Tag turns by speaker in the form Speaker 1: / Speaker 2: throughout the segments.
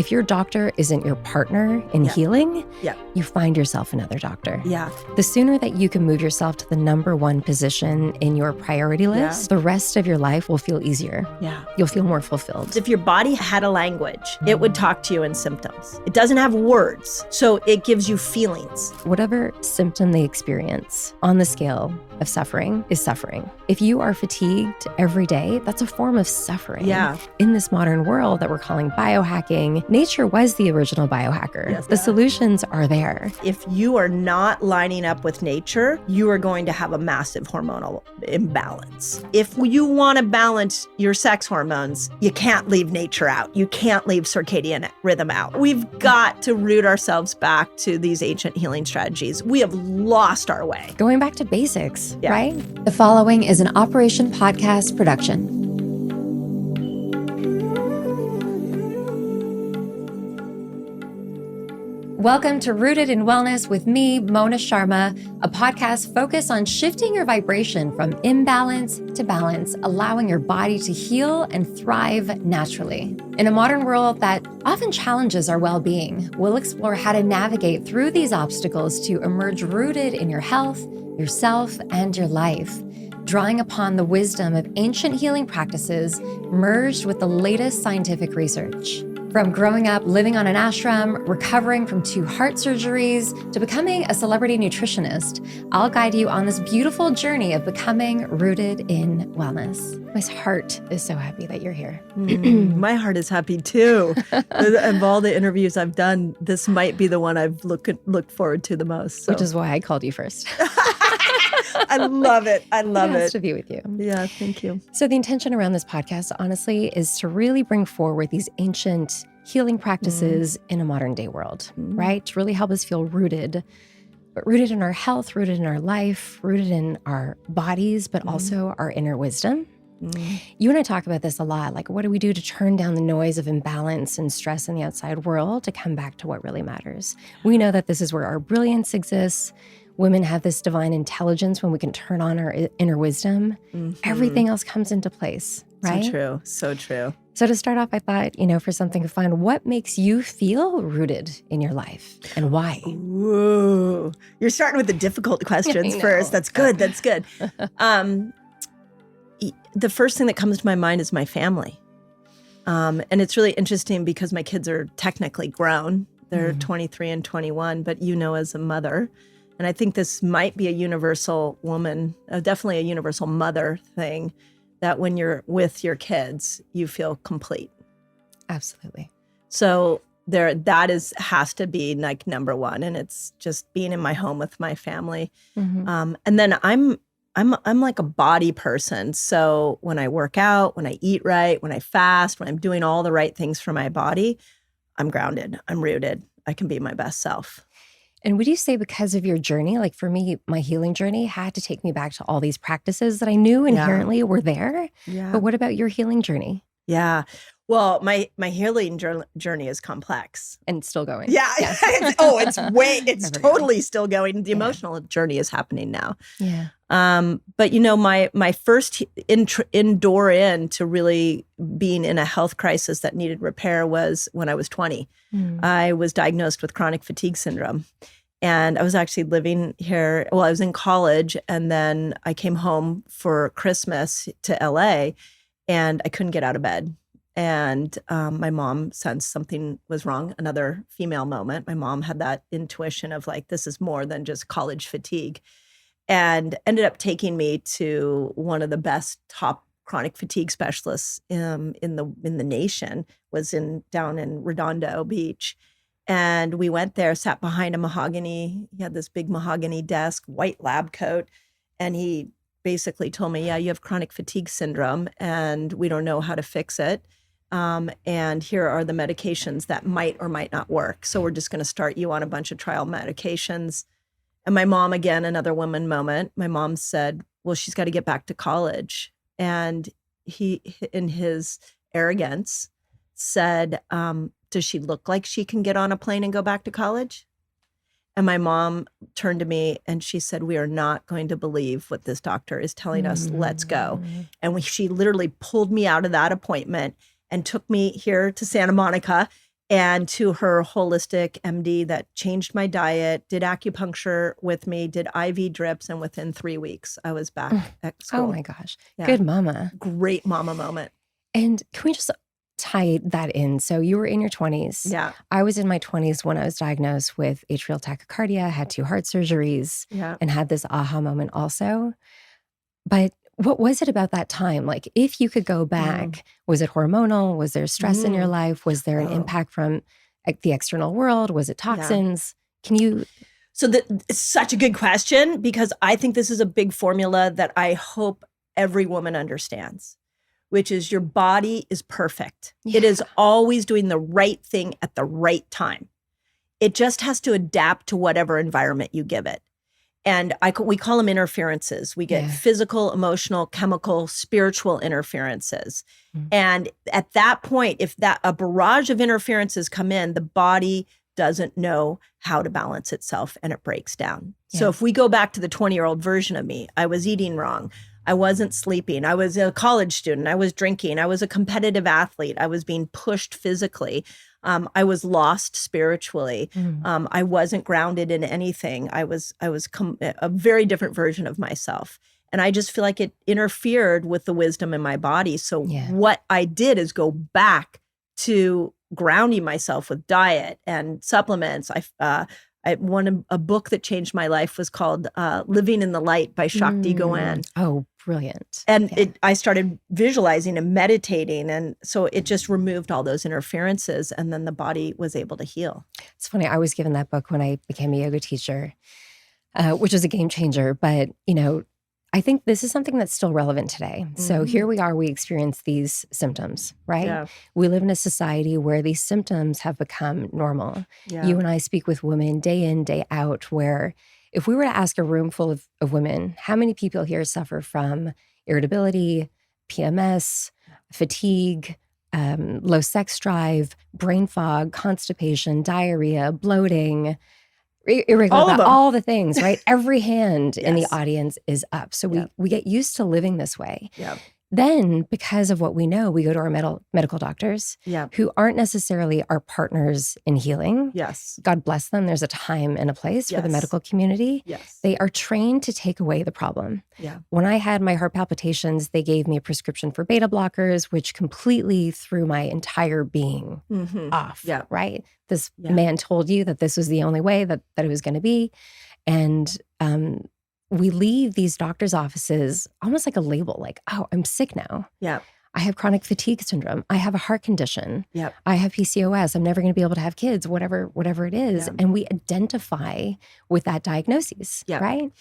Speaker 1: If your doctor isn't your partner in healing, you find yourself another doctor.
Speaker 2: Yeah.
Speaker 1: The sooner that you can move yourself to the number one position in your priority list, the rest of your life will feel easier.
Speaker 2: Yeah.
Speaker 1: You'll feel more fulfilled.
Speaker 2: If your body had a language, it would talk to you in symptoms. It doesn't have words, so it gives you feelings.
Speaker 1: Whatever symptom they experience on the scale of suffering is suffering. If you are fatigued every day, that's a form of suffering.
Speaker 2: Yeah.
Speaker 1: In this modern world that we're calling biohacking, nature was the original biohacker.
Speaker 2: Yes.
Speaker 1: The solutions are there.
Speaker 2: If you are not lining up with nature, you are going to have a massive hormonal imbalance. If you want to balance your sex hormones, you can't leave nature out. You can't leave circadian rhythm out. We've got to root ourselves back to these ancient healing strategies. We have lost our way.
Speaker 1: Going back to basics, right?
Speaker 3: The following is an Operation Podcast production. Welcome to Rooted in Wellness with me, Mona Sharma, a podcast focused on shifting your vibration from imbalance to balance, allowing your body to heal and thrive naturally. In a modern world that often challenges our well-being, we'll explore how to navigate through these obstacles to emerge rooted in your health, yourself, and your life, drawing upon the wisdom of ancient healing practices merged with the latest scientific research. From growing up living on an ashram, recovering from 2 heart surgeries, to becoming a celebrity nutritionist, I'll guide you on this beautiful journey of becoming rooted in wellness. My heart is so happy that you're here.
Speaker 2: My heart is happy too. Of all the interviews I've done, this might be the one I've looked forward to the most. So.
Speaker 1: Which is why I called you first.
Speaker 2: I love it. I love
Speaker 1: Nice
Speaker 2: it.
Speaker 1: to be with you.
Speaker 2: Yeah, thank you.
Speaker 1: So the intention around this podcast, honestly, is to really bring forward these ancient healing practices in a modern day world, right? To really help us feel rooted, but rooted in our health, rooted in our life, rooted in our bodies, but also our inner wisdom. You and I talk about this a lot. Like, what do we do to turn down the noise of imbalance and stress in the outside world to come back to what really matters? We know that this is where our brilliance exists. Women have this divine intelligence when we can turn on our inner wisdom. Everything else comes into place, right?
Speaker 2: So true. So true.
Speaker 1: So to start off, I thought, for something fun, what makes you feel rooted in your life and why?
Speaker 2: Ooh, you're starting with the difficult questions first. That's good. That's good. The first thing that comes to my mind is my family. And it's really interesting because my kids are technically grown. They're 23 and 21, but as a mother, and I think this might be a universal woman, definitely a universal mother thing, that when you're with your kids, you feel complete.
Speaker 1: Absolutely.
Speaker 2: So has to be like number one, and it's just being in my home with my family. And then I'm like a body person. So when I work out, when I eat right, when I fast, when I'm doing all the right things for my body, I'm grounded, I'm rooted, I can be my best self.
Speaker 1: And would you say because of your journey, like for me, my healing journey had to take me back to all these practices that I knew inherently were there?
Speaker 2: Yeah.
Speaker 1: But what about your healing journey?
Speaker 2: Yeah. Well, my healing journey is complex.
Speaker 1: And still going.
Speaker 2: Yeah. It's totally still going. The emotional journey is happening now.
Speaker 1: Yeah.
Speaker 2: But my first door into really being in a health crisis that needed repair was when I was 20. I was diagnosed with chronic fatigue syndrome. And I was actually living here. Well, I was in college, and then I came home for Christmas to LA, and I couldn't get out of bed. And my mom sensed something was wrong, another female moment. My mom had that intuition of like, this is more than just college fatigue, and ended up taking me to one of the best top chronic fatigue specialists in the nation, was down in Redondo Beach. And we went there, sat behind a mahogany. He had this big mahogany desk, white lab coat. And he basically told me, yeah, you have chronic fatigue syndrome and we don't know how to fix it. And here are the medications that might or might not work. So we're just going to start you on a bunch of trial medications. And my mom, again, another woman moment, my mom said, well, she's got to get back to college. And he, in his arrogance, said, does she look like she can get on a plane and go back to college? And my mom turned to me and she said, we are not going to believe what this doctor is telling us. Let's go. And she literally pulled me out of that appointment and took me here to Santa Monica and to her holistic MD that changed my diet, did acupuncture with me, did IV drips, and within 3 weeks, I was back at school.
Speaker 1: Oh my gosh. Yeah. Good mama.
Speaker 2: Great mama moment.
Speaker 1: And can we just tie that in? So you were in your 20s.
Speaker 2: Yeah.
Speaker 1: I was in my 20s when I was diagnosed with atrial tachycardia, had 2 heart surgeries, and had this aha moment also. But what was it about that time? Like, if you could go back, was it hormonal? Was there stress in your life? Was there an impact from the external world? Was it toxins? Can you?
Speaker 2: So it's such a good question, because I think this is a big formula that I hope every woman understands, which is your body is perfect. Yeah. It is always doing the right thing at the right time. It just has to adapt to whatever environment you give it. And we call them interferences. We get physical, emotional, chemical, spiritual interferences. And at that point, if a barrage of interferences come in, the body doesn't know how to balance itself and it breaks down. So if we go back to the 20-year-old version of me, I was eating wrong. I wasn't sleeping. I was a college student. I was drinking. I was a competitive athlete. I was being pushed physically. I was lost spiritually. I wasn't grounded in anything. I was a very different version of myself. And I just feel like it interfered with the wisdom in my body. So what I did is go back to grounding myself with diet and supplements. A book that changed my life was called Living in the Light by Shakti Gawan.
Speaker 1: Oh, brilliant.
Speaker 2: And I started visualizing and meditating. And so it just removed all those interferences, and then the body was able to heal.
Speaker 1: It's funny. I was given that book when I became a yoga teacher, which was a game changer. But, I think this is something that's still relevant today. So here we are, we experience these symptoms, right? Yeah. We live in a society where these symptoms have become normal. Yeah. You and I speak with women day in, day out, where if we were to ask a room full of women, how many people here suffer from irritability, PMS, fatigue, low sex drive, brain fog, constipation, diarrhea, bloating, irritable, all the things, right? Every hand in the audience is up. So we get used to living this way. Yeah. Then, because of what we know, we go to our medical doctors who aren't necessarily our partners in healing. Yes. God bless them. There's a time and a place for the medical community. Yes. They are trained to take away the problem. Yeah. When I had my heart palpitations, they gave me a prescription for beta blockers, which completely threw my entire being off, right? This man told you that this was the only way that it was going to be. And we leave these doctors' offices almost like a label, like, oh, I'm sick now. Yeah. I have chronic fatigue syndrome. I have a heart condition. Yep. I have PCOS. I'm never going to be able to have kids, whatever it is. Yeah. And we identify with that diagnosis, right?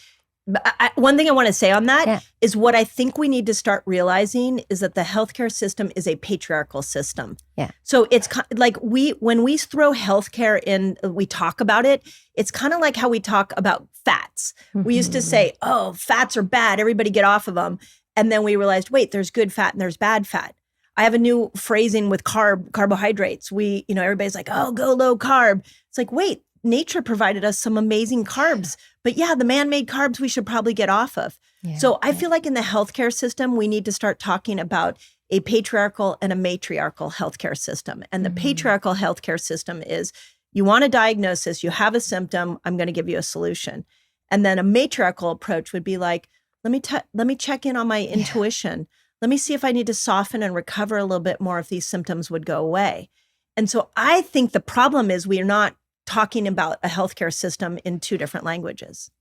Speaker 2: One thing I want to say on that is what I think we need to start realizing is that the healthcare system is a patriarchal system. Yeah. So it's like when we throw healthcare in, we talk about it. It's kind of like how we talk about fats. We used to say, "Oh, fats are bad. Everybody get off of them." And then we realized, wait, there's good fat and there's bad fat. I have a new phrasing with carbohydrates. Everybody's like, "Oh, go low carb." It's like, wait, nature provided us some amazing carbs. But the man-made carbs we should probably get off of. Yeah, so I feel like in the healthcare system, we need to start talking about a patriarchal and a matriarchal healthcare system. And the patriarchal healthcare system is, you want a diagnosis, you have a symptom, I'm going to give you a solution. And then a matriarchal approach would be like, let me check in on my intuition. Let me see if I need to soften and recover a little bit more if these symptoms would go away. And so I think the problem is we are not talking about a healthcare system in two different languages.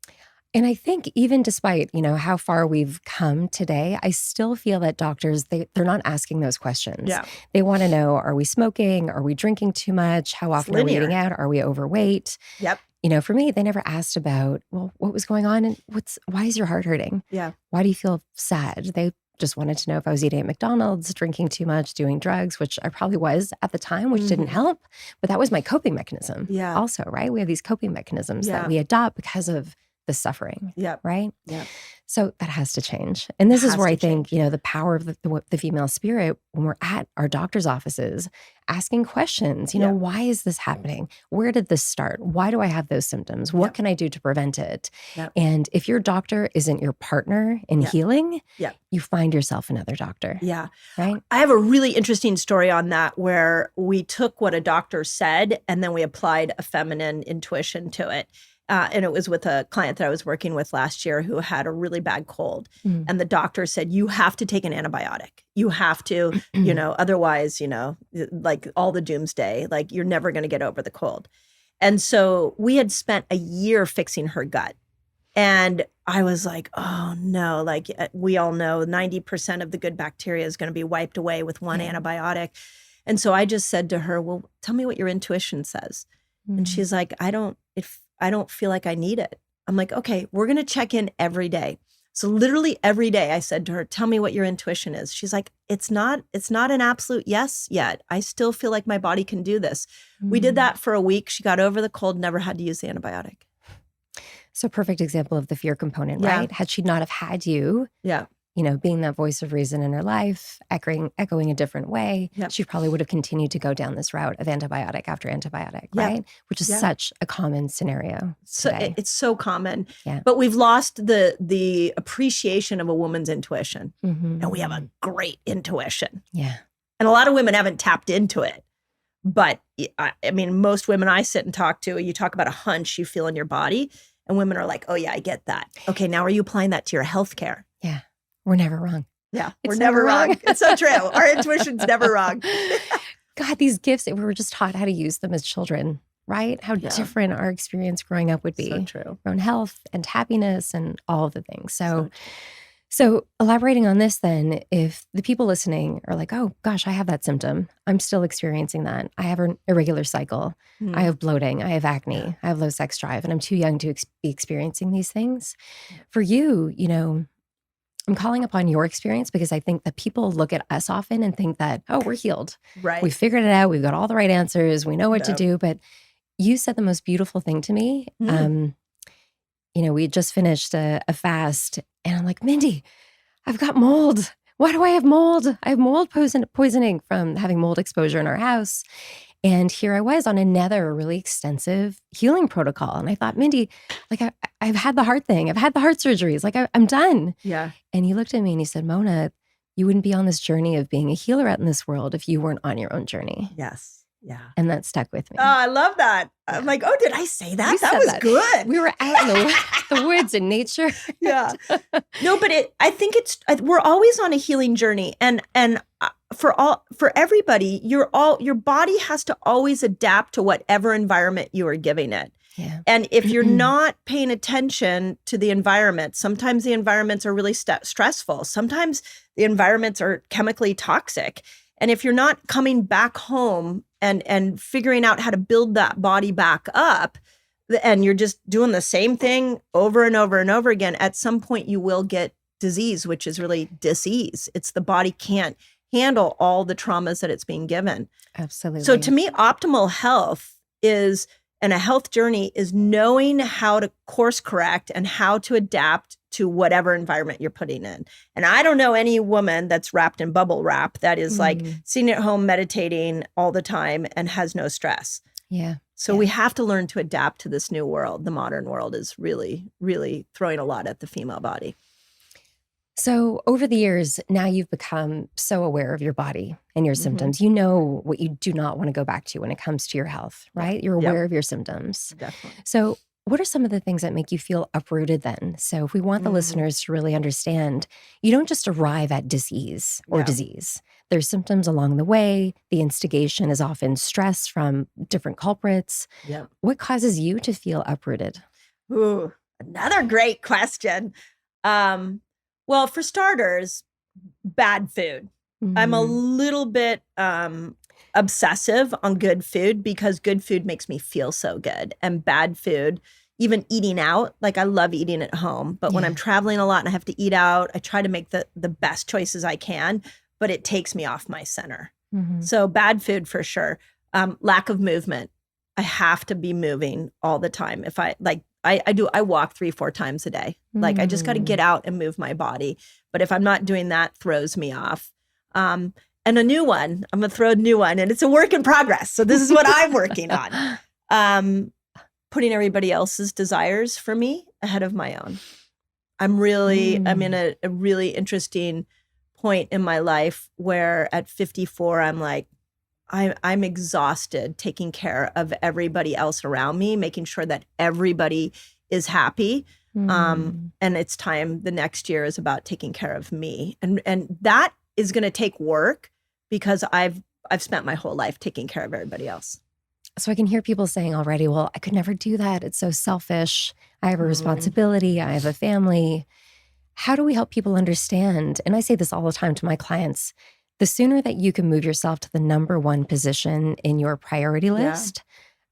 Speaker 1: And I think even despite, how far we've come today, I still feel that doctors, they're not asking those questions. Yeah. They want to know, are we smoking? Are we drinking too much? How often are we eating out? Are we overweight? Yep. For me, they never asked about, well, what was going on and why is your heart hurting? Yeah. Why do you feel sad? They just wanted to know if I was eating at McDonald's, drinking too much, doing drugs, which I probably was at the time, which didn't help. But that was my coping mechanism also, right? We have these coping mechanisms that we adopt because of the suffering.
Speaker 2: Yep.
Speaker 1: Right?
Speaker 2: Yep.
Speaker 1: So that has to change. And this is
Speaker 2: Has
Speaker 1: where
Speaker 2: to
Speaker 1: I think,
Speaker 2: change.
Speaker 1: the power of the female spirit, when we're at our doctor's offices, asking questions,
Speaker 2: Yeah.
Speaker 1: why is this happening? Where did this start? Why do I have those symptoms? What
Speaker 2: Yep.
Speaker 1: can I do to prevent it?
Speaker 2: Yep.
Speaker 1: And if your doctor isn't your partner in
Speaker 2: Yep.
Speaker 1: healing,
Speaker 2: Yep.
Speaker 1: you find yourself another doctor.
Speaker 2: Yeah.
Speaker 1: Right?
Speaker 2: I have a really interesting story on that where we took what a doctor said and then we applied a feminine intuition to it. And it was with a client that I was working with last year who had a really bad cold.
Speaker 1: Mm.
Speaker 2: And the doctor said, you have to take an antibiotic. You have to, otherwise, like all the doomsday, like you're never going to get over the cold. And so we had spent a year fixing her gut. And I was like, oh no, like we all know 90% of the good bacteria is going to be wiped away with one antibiotic. And so I just said to her, well, tell me what your intuition says. And she's like, I don't feel like I need it. I'm like, okay, we're going to check in every day. So literally every day I said to her, tell me what your intuition is. She's like, it's not an absolute yes yet. I still feel like my body can do this. We did that for a week. She got over the cold, never had to use the antibiotic.
Speaker 1: So perfect example of the fear component,
Speaker 2: Yeah.
Speaker 1: right? Had she not have had you,
Speaker 2: Yeah.
Speaker 1: being that voice of reason in her life, echoing a different way,
Speaker 2: Yep.
Speaker 1: she probably would have continued to go down this route of antibiotic after antibiotic,
Speaker 2: Yeah.
Speaker 1: right? Which is
Speaker 2: Yeah.
Speaker 1: such a common scenario
Speaker 2: So
Speaker 1: today.
Speaker 2: it's so common.
Speaker 1: Yeah.
Speaker 2: But we've lost the appreciation of a woman's intuition.
Speaker 1: Mhm.
Speaker 2: And we have a great intuition.
Speaker 1: Yeah.
Speaker 2: And a lot of women haven't tapped into it. But I mean, most women I sit and talk to, you talk about a hunch you feel in your body, and women are like, oh yeah, I get that. Okay, now are you applying that to your healthcare?
Speaker 1: Yeah. We're never wrong.
Speaker 2: Yeah,
Speaker 1: It's
Speaker 2: we're never
Speaker 1: never
Speaker 2: wrong.
Speaker 1: wrong.
Speaker 2: It's so true. Our intuition's never wrong.
Speaker 1: God, these gifts, we were just taught how to use them as children, right? How
Speaker 2: Yeah.
Speaker 1: different our experience growing up would be.
Speaker 2: So true.
Speaker 1: Our own health and happiness and all of the things. So elaborating on this then, if the people listening are like, oh gosh, I have that symptom. I'm still experiencing that. I have an irregular cycle.
Speaker 2: Hmm.
Speaker 1: I have bloating. I have acne.
Speaker 2: Yeah.
Speaker 1: I have low sex drive, and I'm too young to be experiencing these things. For you, I'm calling upon your experience because I think that people look at us often and think that, oh, we're healed.
Speaker 2: Right.
Speaker 1: We figured it out. We've got all the right answers. We know what to
Speaker 2: Yep.
Speaker 1: do. But you said the most beautiful thing to me. We had just finished a fast, and I'm like, Mindy, I've got mold. Why do I have mold? I have mold poisoning from having mold exposure in our house. And here I was on another really extensive healing protocol. And I thought, Mindy, like I've had the heart thing. I've had the heart surgeries. Like I'm done.
Speaker 2: Yeah.
Speaker 1: And he looked at me and he said, Mona, you wouldn't be on this journey of being a healer out in this world if you weren't on your own journey.
Speaker 2: Yes. Yeah.
Speaker 1: And that stuck with me.
Speaker 2: Oh, I love that. I'm like, oh, did I say that?
Speaker 1: You
Speaker 2: That
Speaker 1: said
Speaker 2: was
Speaker 1: that.
Speaker 2: good.
Speaker 1: We were out in the woods in nature.
Speaker 2: Yeah. No, but I think we're always on a healing journey, and for everybody, your body has to always adapt to whatever environment you are giving it.
Speaker 1: Yeah.
Speaker 2: And if you're not paying attention to the environment, sometimes the environments are really stressful. Sometimes the environments are chemically toxic. And if you're not coming back home and figuring out how to build that body back up, and you're just doing the same thing over and over and over again, at some point you will get disease, which is really disease. It's the body can't handle all the traumas that it's being given.
Speaker 1: Absolutely.
Speaker 2: So to me, optimal health and a health journey is knowing how to course correct and how to adapt to whatever environment you're putting in. And I don't know any woman that's wrapped in bubble wrap that is like sitting at home meditating all the time and has no stress.
Speaker 1: Yeah.
Speaker 2: So we have to learn to adapt to this new world. The modern world is really, really throwing a lot at the female body.
Speaker 1: So over the years, now you've become so aware of your body and your symptoms. You know what you do not want to go back to when it comes to your health, right? You're aware of your symptoms.
Speaker 2: Definitely.
Speaker 1: So what are some of the things that make you feel uprooted then? So if we want the listeners to really understand, you don't just arrive at disease or disease. There's symptoms along the way. The instigation is often stress from different culprits.
Speaker 2: Yeah.
Speaker 1: What causes you to feel uprooted?
Speaker 2: Ooh, another great question. Well, for starters, bad food. I'm a little bit obsessive on good food because good food makes me feel so good. And bad food, even eating out, like I love eating at home. But when I'm traveling a lot and I have to eat out, I try to make the best choices I can, but it takes me off my center. So bad food for sure. Lack of movement. I have to be moving all the time. If I I walk 3-4 times a day. Like I just got to get out and move my body. But if I'm not doing that, throws me off. And a new one, I'm going to throw a new one, and it's a work in progress. So this is what I'm working on. Putting everybody else's desires for me ahead of my own. I'm in a really interesting point in my life where at 54, I'm like, I'm exhausted taking care of everybody else around me, making sure that everybody is happy. And it's time, the next year is about taking care of me. And that is going to take work because I've spent my whole life taking care of everybody else.
Speaker 1: So I can hear people saying already, well, I could never do that. It's so selfish. I have a responsibility. I have a family. How do we help people understand? And I say this all the time to my clients. The sooner that you can move yourself to the number one position in your priority list,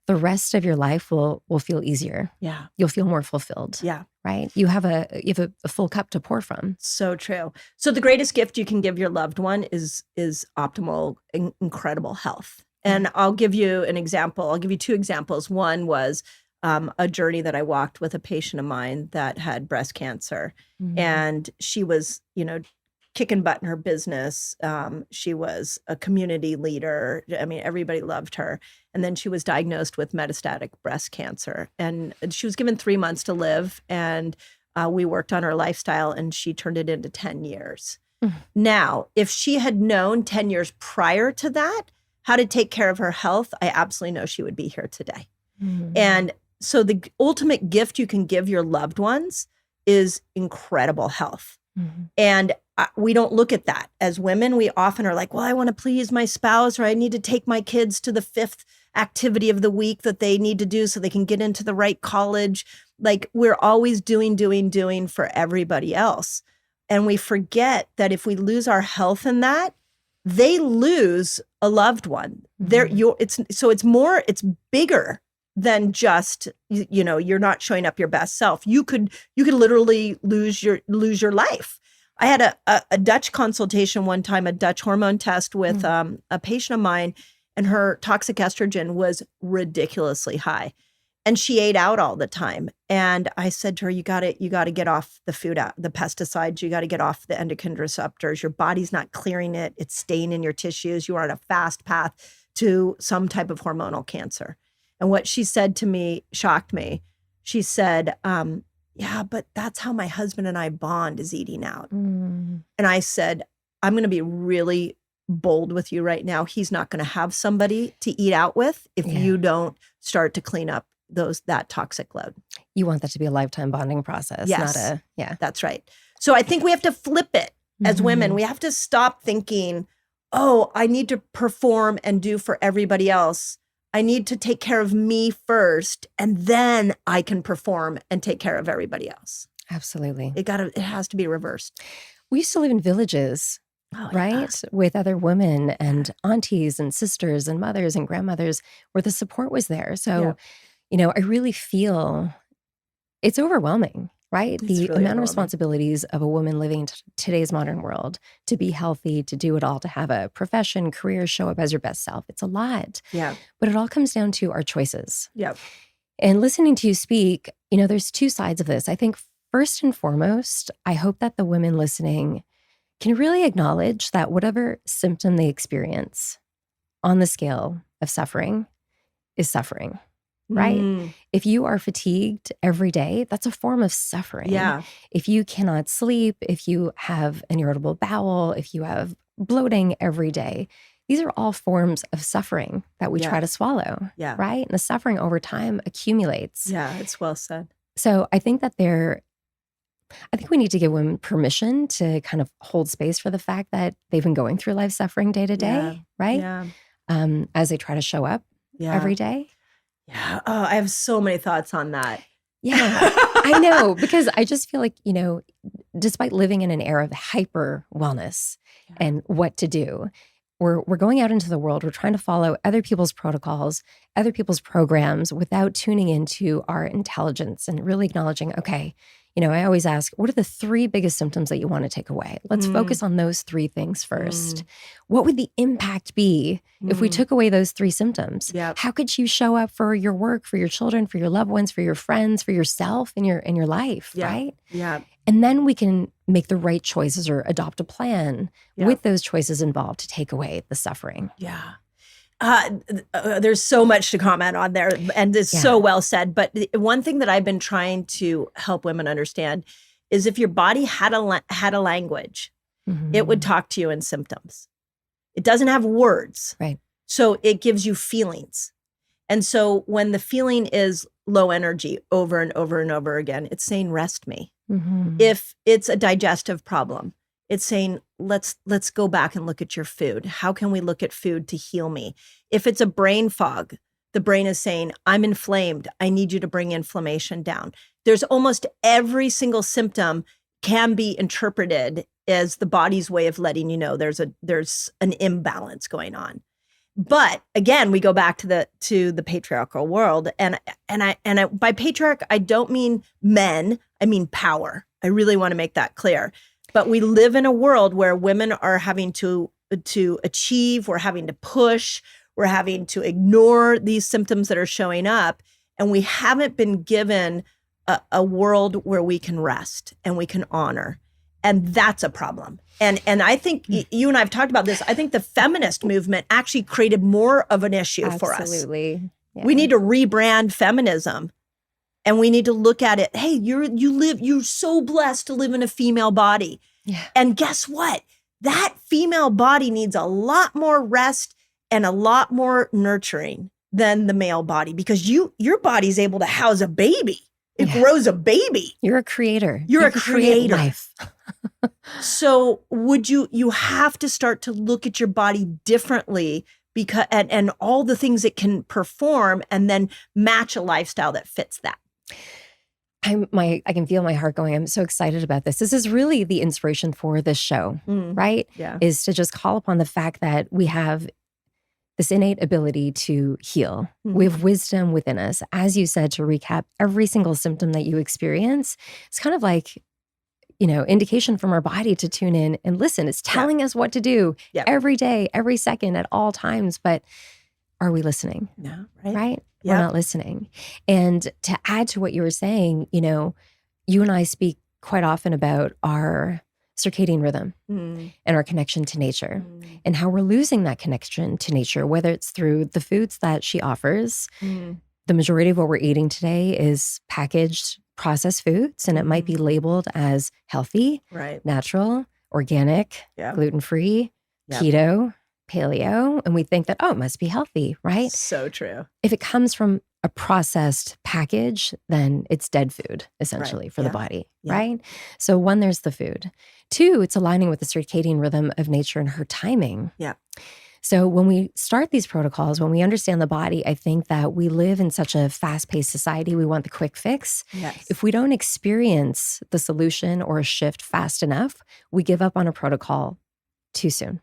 Speaker 1: the rest of your life will feel easier.
Speaker 2: Yeah.
Speaker 1: You'll feel more fulfilled.
Speaker 2: Yeah.
Speaker 1: Right? You have a full cup to pour from.
Speaker 2: So true. So the greatest gift you can give your loved one is optimal, incredible health. And I'll give you an example. I'll give you 2 examples. One was a journey that I walked with a patient of mine that had breast cancer. And she was, kicking butt in her business. She was a community leader. I mean, everybody loved her. And then she was diagnosed with metastatic breast cancer. And she was given 3 months to live. And we worked on her lifestyle, and she turned it into 10 years. Now, if she had known 10 years prior to that how to take care of her health, I absolutely know she would be here today. And so the ultimate gift you can give your loved ones is incredible health. And we don't look at that as women. We often are like, well, I want to please my spouse, or I need to take my kids to the 5th activity of the week that they need to do so they can get into the right college. Like we're always doing for everybody else. And we forget that if we lose our health in that, they lose a loved one. It's bigger than just, you're not showing up your best self. You could literally lose your life. I had a Dutch consultation one time, a Dutch hormone test with a patient of mine, and her toxic estrogen was ridiculously high. And she ate out all the time. And I said to her, you got to get off the food, the pesticides. You got to get off the endocrine receptors. Your body's not clearing it. It's staying in your tissues. You are on a fast path to some type of hormonal cancer. And what she said to me shocked me. She said, yeah, but that's how my husband and I bond, is eating out. And I said, I'm going to be really bold with you right now. He's not going to have somebody to eat out with if you don't start to clean up that toxic load.
Speaker 1: You want that to be a lifetime bonding process.
Speaker 2: Yes. That's right. So I think we have to flip it as women. We have to stop thinking, oh, I need to perform and do for everybody else. I need to take care of me first, and then I can perform and take care of everybody else.
Speaker 1: Absolutely.
Speaker 2: It has to be reversed.
Speaker 1: We used to live in villages, right? With other women and aunties and sisters and mothers and grandmothers where the support was there. So, I really feel it's overwhelming, right?
Speaker 2: It's
Speaker 1: The
Speaker 2: really
Speaker 1: amount of responsibilities of a woman living in today's modern world, to be healthy, to do it all, to have a profession, career, show up as your best self. It's a lot.
Speaker 2: Yeah.
Speaker 1: But it all comes down to our choices.
Speaker 2: Yeah.
Speaker 1: And listening to you speak, there's 2 sides of this. I think first and foremost, I hope that the women listening can really acknowledge that whatever symptom they experience on the scale of suffering is suffering. Right? If you are fatigued every day, that's a form of suffering.
Speaker 2: Yeah.
Speaker 1: If you cannot sleep, if you have an irritable bowel, if you have bloating every day, these are all forms of suffering that we try to swallow.
Speaker 2: Yeah.
Speaker 1: Right? And the suffering over time accumulates.
Speaker 2: Yeah, it's well said.
Speaker 1: So I think that I think we need to give women permission to kind of hold space for the fact that they've been going through life suffering day to day, right?
Speaker 2: Yeah.
Speaker 1: As they try to show up every day.
Speaker 2: Yeah. Oh, I have so many thoughts on that.
Speaker 1: Yeah, I know, because I just feel like, despite living in an era of hyper wellness and what to do, we're going out into the world, we're trying to follow other people's protocols, other people's programs without tuning into our intelligence and really acknowledging, okay, I always ask, what are the 3 biggest symptoms that you want to take away? Let's focus on those 3 things first. What would the impact be if we took away those 3 symptoms?
Speaker 2: Yep.
Speaker 1: How could you show up for your work, for your children, for your loved ones, for your friends, for yourself in your life, right?
Speaker 2: Yeah.
Speaker 1: And then we can make the right choices or adopt a plan with those choices involved to take away the suffering.
Speaker 2: Yeah. There's so much to comment on there, and it's so well said. But one thing that I've been trying to help women understand is if your body had a language, it would talk to you in symptoms. It doesn't have words.
Speaker 1: Right.
Speaker 2: So it gives you feelings. And so when the feeling is low energy over and over and over again, it's saying, rest me. If it's a digestive problem, it's saying, let's go back and look at your food. How can we look at food to heal me? If it's a brain fog, the brain is saying, I'm inflamed. I need you to bring inflammation down. There's almost every single symptom can be interpreted as the body's way of letting you know there's an imbalance going on. But again, we go back to the patriarchal world, and I by patriarch I don't mean men, I mean power. I really want to make that clear. But we live in a world where women are having to achieve, we're having to push, we're having to ignore these symptoms that are showing up, and we haven't been given a world where we can rest and we can honor. And that's a problem. And I think you and I have talked about this. I think the feminist movement actually created more of an issue for us.
Speaker 1: Absolutely. Yeah.
Speaker 2: We need to rebrand feminism. And we need to look at it. Hey, you're so blessed to live in a female body.
Speaker 1: Yeah.
Speaker 2: And guess what? That female body needs a lot more rest and a lot more nurturing than the male body, because your body's able to house a baby. It grows a baby.
Speaker 1: You're a creator.
Speaker 2: You're a
Speaker 1: create
Speaker 2: creator.
Speaker 1: Life.
Speaker 2: So you have to start to look at your body differently, because and all the things it can perform, and then match a lifestyle that fits that.
Speaker 1: I can feel my heart going. I'm so excited about this. This is really the inspiration for this show, right?
Speaker 2: Yeah.
Speaker 1: Is to just call upon the fact that we have this innate ability to heal. We have wisdom within us. As you said, to recap, every single symptom that you experience, it's kind of like, indication from our body to tune in and listen. It's telling us what to do every day, every second, at all times. But are we listening?
Speaker 2: No,
Speaker 1: right? We're not listening. And to add to what you were saying, you and I speak quite often about our circadian rhythm and our connection to nature and how we're losing that connection to nature, whether it's through the foods that she offers. The majority of what we're eating today is packaged, processed foods, and it might be labeled as healthy, natural, organic, gluten-free, keto, paleo, and we think that, it must be healthy, right?
Speaker 2: So true.
Speaker 1: If it comes from a processed package, then it's dead food, essentially, for the body, right? So 1, there's the food. 2, it's aligning with the circadian rhythm of nature and her timing.
Speaker 2: Yeah.
Speaker 1: So when we start these protocols, when we understand the body, I think that we live in such a fast-paced society. We want the quick fix.
Speaker 2: Yes.
Speaker 1: If we don't experience the solution or a shift fast enough, we give up on a protocol too soon.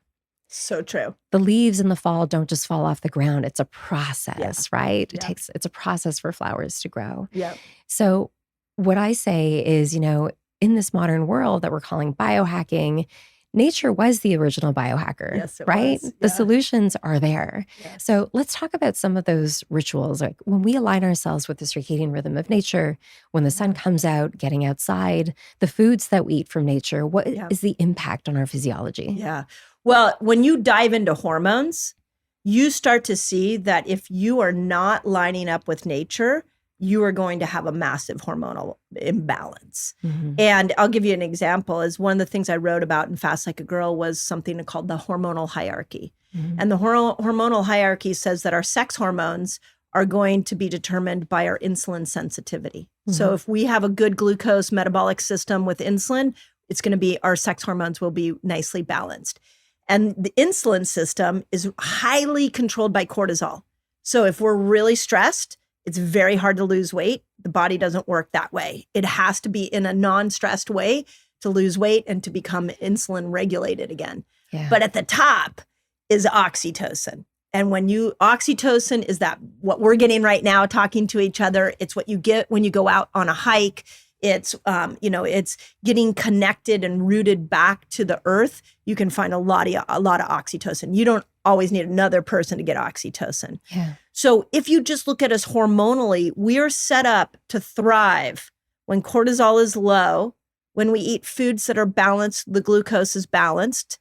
Speaker 2: So true.
Speaker 1: The leaves in the fall don't just fall off the ground. It's a process, right? It's a process for flowers to grow.
Speaker 2: Yeah.
Speaker 1: So what I say is, in this modern world that we're calling biohacking, nature was the original biohacker,
Speaker 2: yes, it
Speaker 1: right?
Speaker 2: was.
Speaker 1: The solutions are there.
Speaker 2: Yes.
Speaker 1: So let's talk about some of those rituals. Like when we align ourselves with the circadian rhythm of nature, when the sun comes out, getting outside, the foods that we eat from nature, what is the impact on our physiology?
Speaker 2: Yeah. Well, when you dive into hormones, you start to see that if you are not lining up with nature, you are going to have a massive hormonal imbalance. And I'll give you an example. Is one of the things I wrote about in Fast Like a Girl was something called the hormonal hierarchy. And the hormonal hierarchy says that our sex hormones are going to be determined by our insulin sensitivity. So if we have a good glucose metabolic system with insulin, it's going to be, our sex hormones will be nicely balanced. And the insulin system is highly controlled by cortisol. So if we're really stressed, it's very hard to lose weight. The body doesn't work that way. It has to be in a non-stressed way to lose weight and to become insulin regulated again.
Speaker 1: Yeah.
Speaker 2: But at the top, is oxytocin. And oxytocin is that what we're getting right now, talking to each other. It's what you get when you go out on a hike. It's, it's getting connected and rooted back to the earth. You can find a lot of oxytocin. You don't always need another person to get oxytocin.
Speaker 1: Yeah.
Speaker 2: So if you just look at us hormonally, we are set up to thrive when cortisol is low, when we eat foods that are balanced, the glucose is balanced,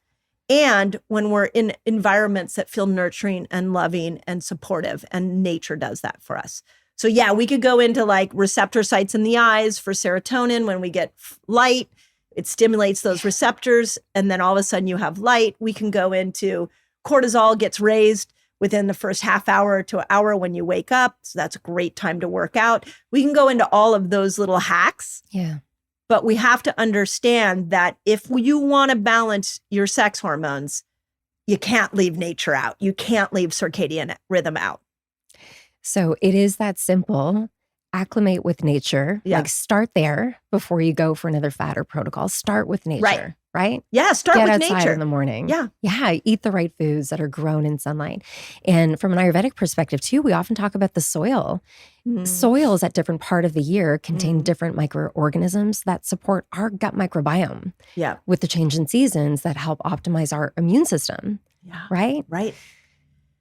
Speaker 2: and when we're in environments that feel nurturing and loving and supportive, and nature does that for us. So yeah, we could go into like receptor sites in the eyes for serotonin. When we get light, it stimulates those receptors, and then all of a sudden you have light. We can go into cortisol gets raised within the first half hour to an hour when you wake up. So that's a great time to work out. We can go into all of those little hacks.
Speaker 1: Yeah.
Speaker 2: But we have to understand that if you want to balance your sex hormones, you can't leave nature out. You can't leave circadian rhythm out.
Speaker 1: So it is that simple. Acclimate with nature.
Speaker 2: Yeah.
Speaker 1: Like start there before you go for another fad or protocol. Start with nature, right?
Speaker 2: Yeah, start
Speaker 1: Get
Speaker 2: with
Speaker 1: outside
Speaker 2: nature
Speaker 1: in the morning.
Speaker 2: Yeah.
Speaker 1: Yeah, eat the right foods that are grown in sunlight. And from an Ayurvedic perspective too, we often talk about the soil. Soils at different part of the year contain different microorganisms that support our gut microbiome.
Speaker 2: Yeah.
Speaker 1: With the change in seasons that help optimize our immune system.
Speaker 2: Yeah.
Speaker 1: Right?
Speaker 2: Right.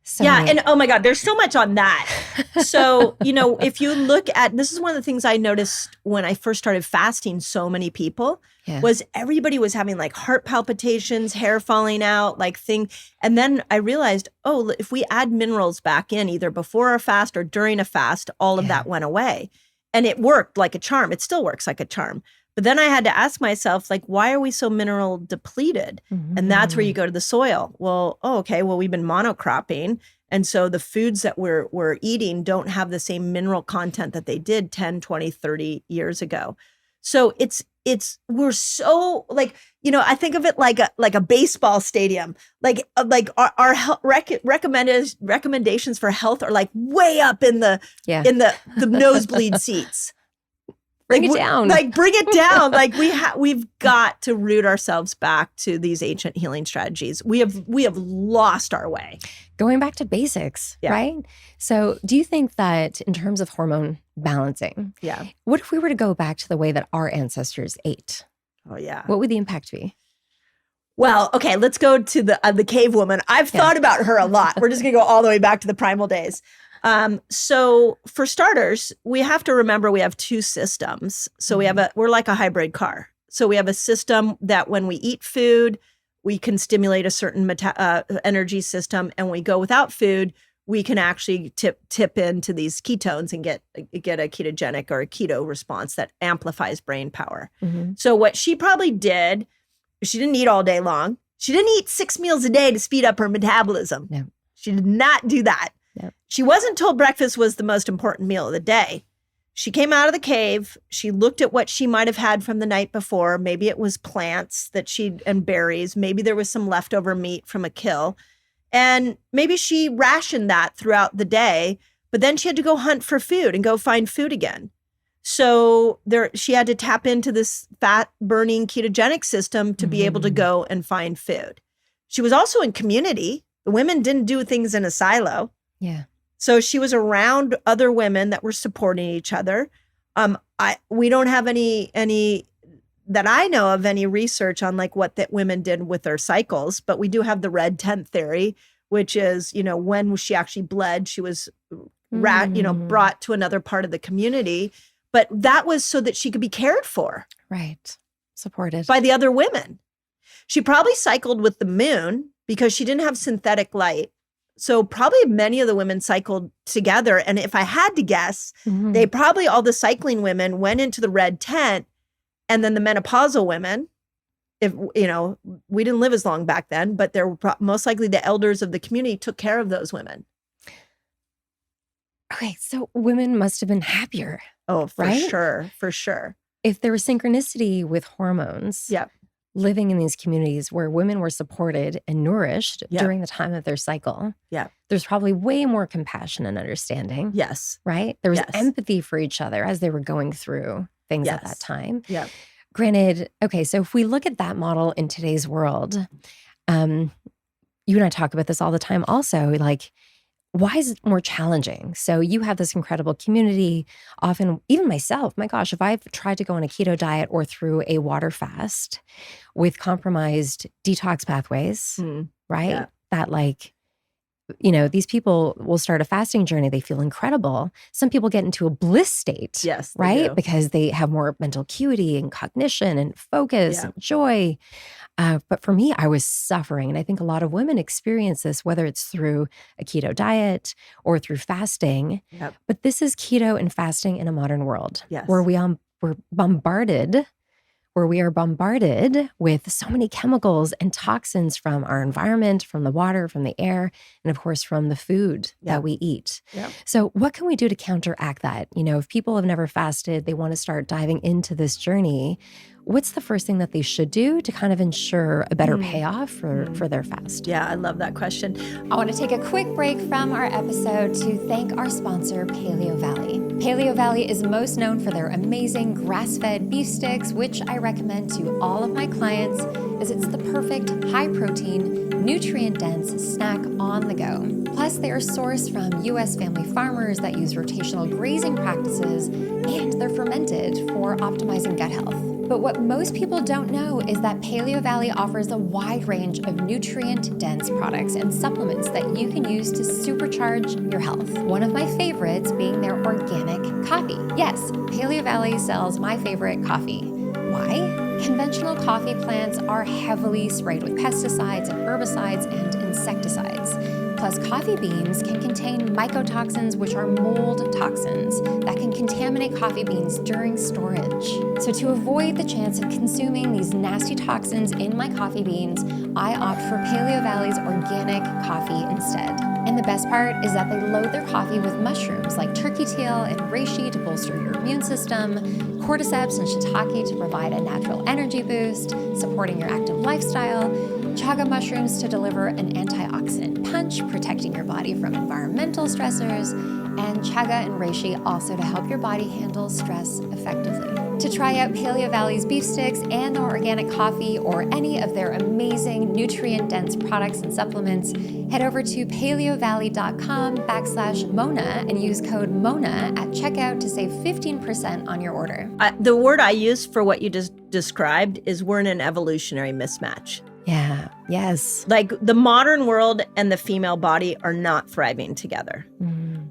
Speaker 1: So,
Speaker 2: Yeah. And oh my God, there's so much on that. So, if you look at, this is one of the things I noticed when I first started fasting, so many people was everybody was having like heart palpitations, hair falling out, and then I realized, if we add minerals back in either before a fast or during a fast, all of that went away. And it worked like a charm. It still works like a charm. But then I had to ask myself, why are we so mineral depleted? And that's where you go to the soil. Well, we've been monocropping. And so the foods that we're eating don't have the same mineral content that they did 10, 20, 30 years ago. So we're so I think of it like a baseball stadium. Our recommendations for health are way up in the nosebleed seats.
Speaker 1: Bring it down.
Speaker 2: Bring it down. We've got to root ourselves back to these ancient healing strategies. We have lost our way.
Speaker 1: Going back to basics, right? So do you think that in terms of hormone balancing, what if we were to go back to the way that our ancestors ate?
Speaker 2: Oh, yeah.
Speaker 1: What would the impact be?
Speaker 2: Well, okay, let's go to the cave woman. I've thought about her a lot. We're just going to go all the way back to the primal days. So for starters, we have to remember we have two systems. So we're like a hybrid car. So we have a system that when we eat food, we can stimulate a certain energy system. And when we go without food, we can actually tip into these ketones and get a ketogenic or a keto response that amplifies brain power. So what she probably did, she didn't eat all day long. She didn't eat 6 meals a day to speed up her metabolism.
Speaker 1: No.
Speaker 2: She did not do that.
Speaker 1: No.
Speaker 2: She wasn't told breakfast was the most important meal of the day. She came out of the cave. She looked at what she might have had from the night before. Maybe it was plants and berries. Maybe there was some leftover meat from a kill. And maybe she rationed that throughout the day, but then she had to go hunt for food and go find food again. So she had to tap into this fat burning ketogenic system to be able to go and find food. She was also in community. The women didn't do things in a silo.
Speaker 1: Yeah.
Speaker 2: So she was around other women that were supporting each other. We don't have any that I know of any research on what that women did with their cycles, but we do have the red tent theory, which is, when she actually bled, she was brought to another part of the community. But that was so that she could be cared for.
Speaker 1: Right. Supported.
Speaker 2: By the other women. She probably cycled with the moon because she didn't have synthetic light. So probably many of the women cycled together. And if I had to guess, they probably, all the cycling women went into the red tent, and then the menopausal women, we didn't live as long back then, but there were most likely the elders of the community took care of those women.
Speaker 1: Okay, so women must have been happier.
Speaker 2: Oh, for
Speaker 1: right?
Speaker 2: sure. For sure.
Speaker 1: If there was synchronicity with hormones, living in these communities where women were supported and nourished during the time of their cycle, there's probably way more compassion and understanding.
Speaker 2: Yes.
Speaker 1: Right? There was empathy for each other as they were going through things at that time.
Speaker 2: Yeah.
Speaker 1: Granted, okay, so if we look at that model in today's world, you and I talk about this all the time also, like, why is it more challenging? So you have this incredible community. Often, even myself, my gosh, if I've tried to go on a keto diet or through a water fast with compromised detox pathways, right?
Speaker 2: Yeah.
Speaker 1: That like, these people will start a fasting journey. They feel incredible. Some people get into a bliss state,
Speaker 2: Yes, they
Speaker 1: right?
Speaker 2: do.
Speaker 1: Because they have more mental acuity and cognition and focus and joy. But for me, I was suffering. And I think a lot of women experience this, whether it's through a keto diet or through fasting.
Speaker 2: Yep.
Speaker 1: But this is keto and fasting in a modern world
Speaker 2: Yes.
Speaker 1: where we're bombarded with so many chemicals and toxins from our environment, from the water, from the air, and of course, from the food that we eat.
Speaker 2: Yep.
Speaker 1: So what can we do to counteract that? If people have never fasted, they want to start diving into this journey, what's the first thing that they should do to kind of ensure a better payoff for their fast?
Speaker 2: Yeah, I love that question.
Speaker 3: I want to take a quick break from our episode to thank our sponsor, Paleo Valley. Paleo Valley is most known for their amazing grass-fed beef sticks, which I recommend to all of my clients as it's the perfect high-protein, nutrient-dense snack on the go. Plus, they are sourced from U.S. family farmers that use rotational grazing practices, and they're fermented for optimizing gut health. But what most people don't know is that Paleo Valley offers a wide range of nutrient-dense products and supplements that you can use to supercharge your health. One of my favorites being their organic coffee. Yes, Paleo Valley sells my favorite coffee. Why? Conventional coffee plants are heavily sprayed with pesticides and herbicides and insecticides. Plus, coffee beans can contain mycotoxins, which are mold toxins that can contaminate coffee beans during storage. So to avoid the chance of consuming these nasty toxins in my coffee beans, I opt for Paleo Valley's organic coffee instead. And the best part is that they load their coffee with mushrooms like turkey tail and reishi to bolster your immune system, cordyceps and shiitake to provide a natural energy boost, supporting your active lifestyle, chaga mushrooms to deliver an antioxidant punch, protecting your body from environmental stressors, and chaga and reishi also to help your body handle stress effectively. To try out Paleo Valley's beef sticks and their organic coffee or any of their amazing nutrient-dense products and supplements, head over to paleovalley.com/Mona and use code MONA at checkout to save 15% on your order.
Speaker 2: The word I use for what you just described is we're in an evolutionary mismatch.
Speaker 1: Yeah. Yes.
Speaker 2: Like the modern world and the female body are not thriving together.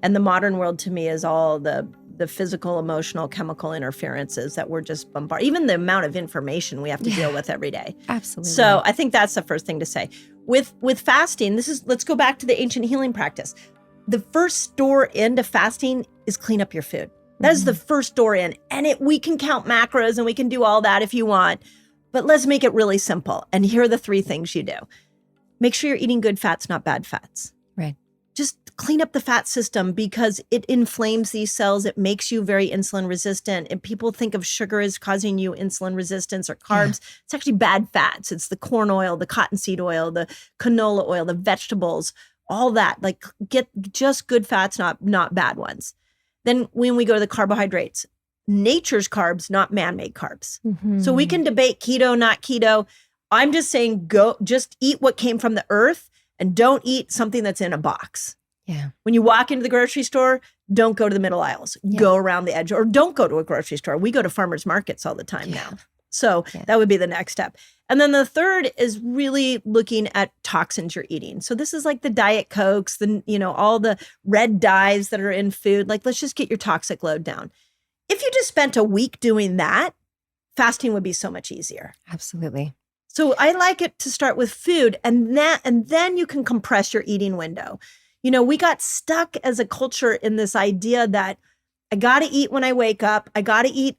Speaker 2: And the modern world to me is all the physical, emotional, chemical interferences that we're just bombarded. Even the amount of information we have to deal with every day.
Speaker 1: Absolutely.
Speaker 2: So I think that's the first thing to say. With fasting, let's go back to the ancient healing practice. The first door into fasting is clean up your food. That is the first door in. And we can count macros and we can do all that if you want. But let's make it really simple. And here are the 3 things you do. Make sure you're eating good fats, not bad fats.
Speaker 1: Right.
Speaker 2: Just clean up the fat system because it inflames these cells. It makes you very insulin resistant. And people think of sugar as causing you insulin resistance or carbs. Yeah. It's actually bad fats. It's the corn oil, the cottonseed oil, the canola oil, the vegetables, all that. Like get just good fats, not bad ones. Then when we go to the carbohydrates, nature's carbs, not man-made carbs. So we can debate keto, not keto. I'm just saying just eat what came from the earth and don't eat something that's in a box.
Speaker 1: Yeah.
Speaker 2: When you walk into the grocery store, don't go to the middle aisles. Yeah. Go around the edge or don't go to a grocery store. We go to farmers markets all the time now. So that would be the next step. And then the third is really looking at toxins you're eating. So this is like the Diet Cokes, all the red dyes that are in food. Like, let's just get your toxic load down. If you just spent a week doing that, fasting would be so much easier.
Speaker 1: Absolutely.
Speaker 2: So I like it to start with food and then you can compress your eating window. We got stuck as a culture in this idea that I got to eat when I wake up. I got to eat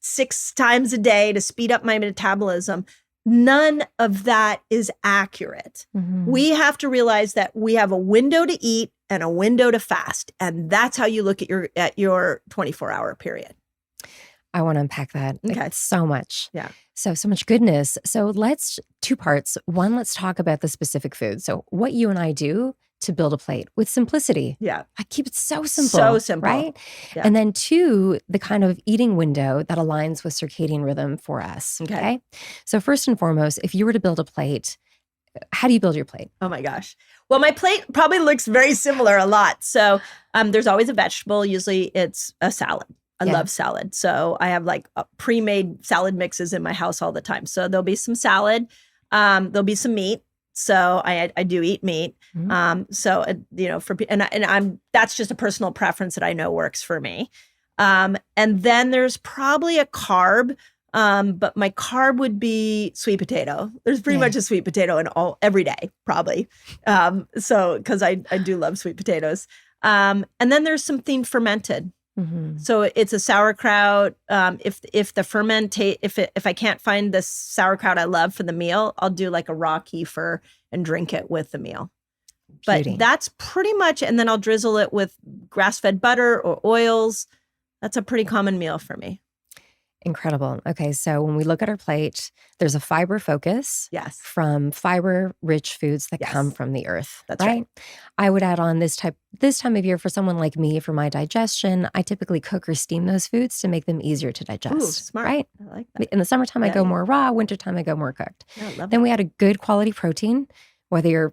Speaker 2: 6 times a day to speed up my metabolism. None of that is accurate. We have to realize that we have a window to eat and a window to fast. And that's how you look at your 24-hour period.
Speaker 1: I want to unpack that so much.
Speaker 2: Yeah.
Speaker 1: So much goodness. So 2 parts. One, let's talk about the specific food. So what you and I do to build a plate with simplicity.
Speaker 2: Yeah.
Speaker 1: I keep it so simple.
Speaker 2: So simple.
Speaker 1: Right?
Speaker 2: Yeah.
Speaker 1: And then 2, the kind of eating window that aligns with circadian rhythm for us. Okay. So first and foremost, if you were to build a plate, How do you build your plate?
Speaker 2: Oh my gosh. Well, my plate probably looks very similar a lot. So there's always a vegetable. Usually it's a salad. I love salad. So I have like pre-made salad mixes in my house all the time. So there'll be some salad. There'll be some meat. So I do eat meat. So that's just a personal preference that I know works for me. And then there's probably a carb. But my carb would be sweet potato. There's pretty much a sweet potato in every day, probably. So because I do love sweet potatoes. And then there's something fermented. So it's a sauerkraut. If I can't find the sauerkraut I love for the meal, I'll do like a raw kefir and drink it with the meal. But that's pretty much, and then I'll drizzle it with grass-fed butter or oils. That's a pretty common meal for me.
Speaker 1: Incredible. Okay, so when we look at our plate, there's a fiber focus from fiber-rich foods that come from the earth.
Speaker 2: That's right.
Speaker 1: I would add on this time of year for someone like me, for my digestion, I typically cook or steam those foods to make them easier to digest.
Speaker 2: Ooh, smart.
Speaker 1: Right?
Speaker 2: I like that.
Speaker 1: In the summertime, I go more raw. Wintertime, I go more cooked.
Speaker 2: Yeah, I love
Speaker 1: then
Speaker 2: that.
Speaker 1: we add a good quality protein, whether you're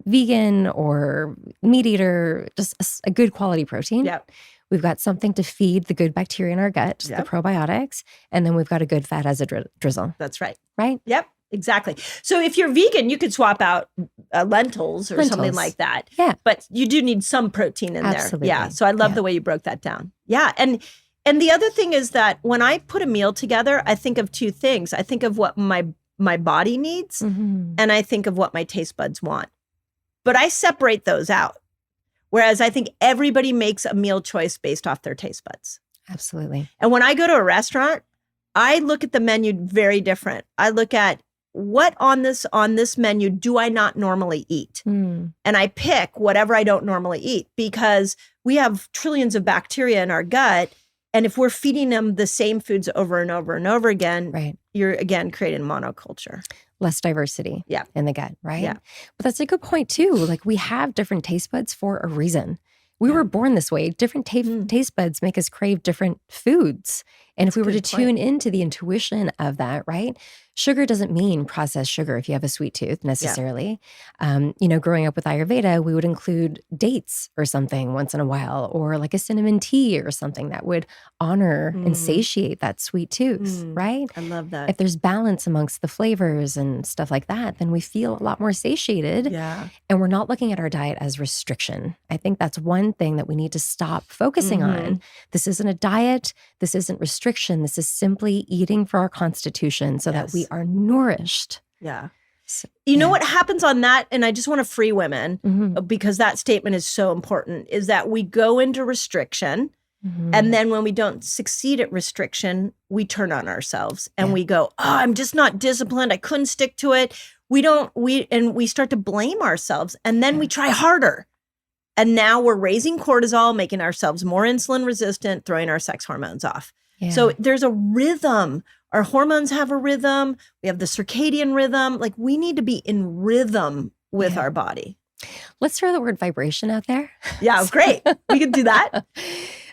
Speaker 1: vegan or meat eater, just a good quality protein.
Speaker 2: Yep.
Speaker 1: We've got something to feed the good bacteria in our gut, the probiotics, and then we've got a good fat as a drizzle.
Speaker 2: That's right.
Speaker 1: Right?
Speaker 2: Yep, exactly. So if you're vegan, you could swap out lentils or something like that.
Speaker 1: Yeah.
Speaker 2: But you do need some protein in
Speaker 1: Absolutely.
Speaker 2: there. Yeah. So I love the way you broke that down. Yeah. And the other thing is that when I put a meal together, I think of two things. I think of what my body needs, and I think of what my taste buds want. But I separate those out. Whereas I think everybody makes a meal choice based off their taste buds.
Speaker 1: Absolutely.
Speaker 2: And when I go to a restaurant, I look at the menu very different. I look at what on this menu do I not normally eat? And I pick whatever I don't normally eat, because we have trillions of bacteria in our gut. And if we're feeding them the same foods over and over and over again, you're again creating monoculture.
Speaker 1: Less diversity in the gut, right?
Speaker 2: Yeah.
Speaker 1: But that's a good point too. Like, we have different taste buds for a reason. We were born this way. Different taste buds make us crave different foods. And if we were to tune into the intuition of that, right? Sugar doesn't mean processed sugar if you have a sweet tooth necessarily. Growing up with Ayurveda, we would include dates or something once in a while, or like a cinnamon tea or something that would honor and satiate that sweet tooth, right?
Speaker 2: I love that.
Speaker 1: If there's balance amongst the flavors and stuff like that, then we feel a lot more satiated.
Speaker 2: Yeah.
Speaker 1: And we're not looking at our diet as restriction. I think that's one thing that we need to stop focusing on. This isn't a diet. This isn't restriction. This is simply eating for our constitution so that we are nourished.
Speaker 2: Yeah. So, you know what happens on that? And I just want to free women, because that statement is so important, is that we go into restriction. And then when we don't succeed at restriction, we turn on ourselves and we go, oh, I'm just not disciplined. I couldn't stick to it. We start to blame ourselves, and then we try harder. And now we're raising cortisol, making ourselves more insulin resistant, throwing our sex hormones off. Yeah. So there's a rhythm. Our hormones have a rhythm. We have the circadian rhythm. Like, we need to be in rhythm with our body.
Speaker 1: Let's throw the word vibration out there.
Speaker 2: Yeah, great. We can do that.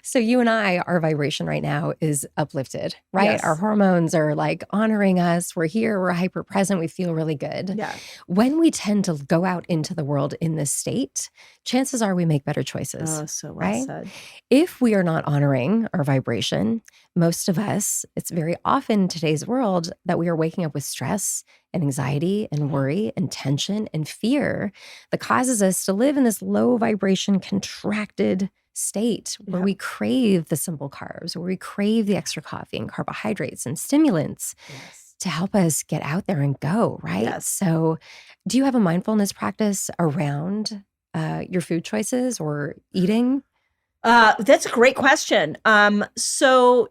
Speaker 1: So you and I, our vibration right now is uplifted, right?
Speaker 2: Yes.
Speaker 1: Our hormones are like honoring us. We're here, we're hyper present, we feel really good.
Speaker 2: Yeah.
Speaker 1: When we tend to go out into the world in this state, chances are we make better choices.
Speaker 2: Oh, so well said.
Speaker 1: If we are not honoring our vibration, most of us, it's very often in today's world that we are waking up with stress and anxiety and worry and tension and fear that causes us to live in this low vibration, contracted state where we crave the simple carbs, where we crave the extra coffee and carbohydrates and stimulants to help us get out there and go, right?
Speaker 2: Yes.
Speaker 1: So do you have a mindfulness practice around your food choices or eating?
Speaker 2: That's a great question. So,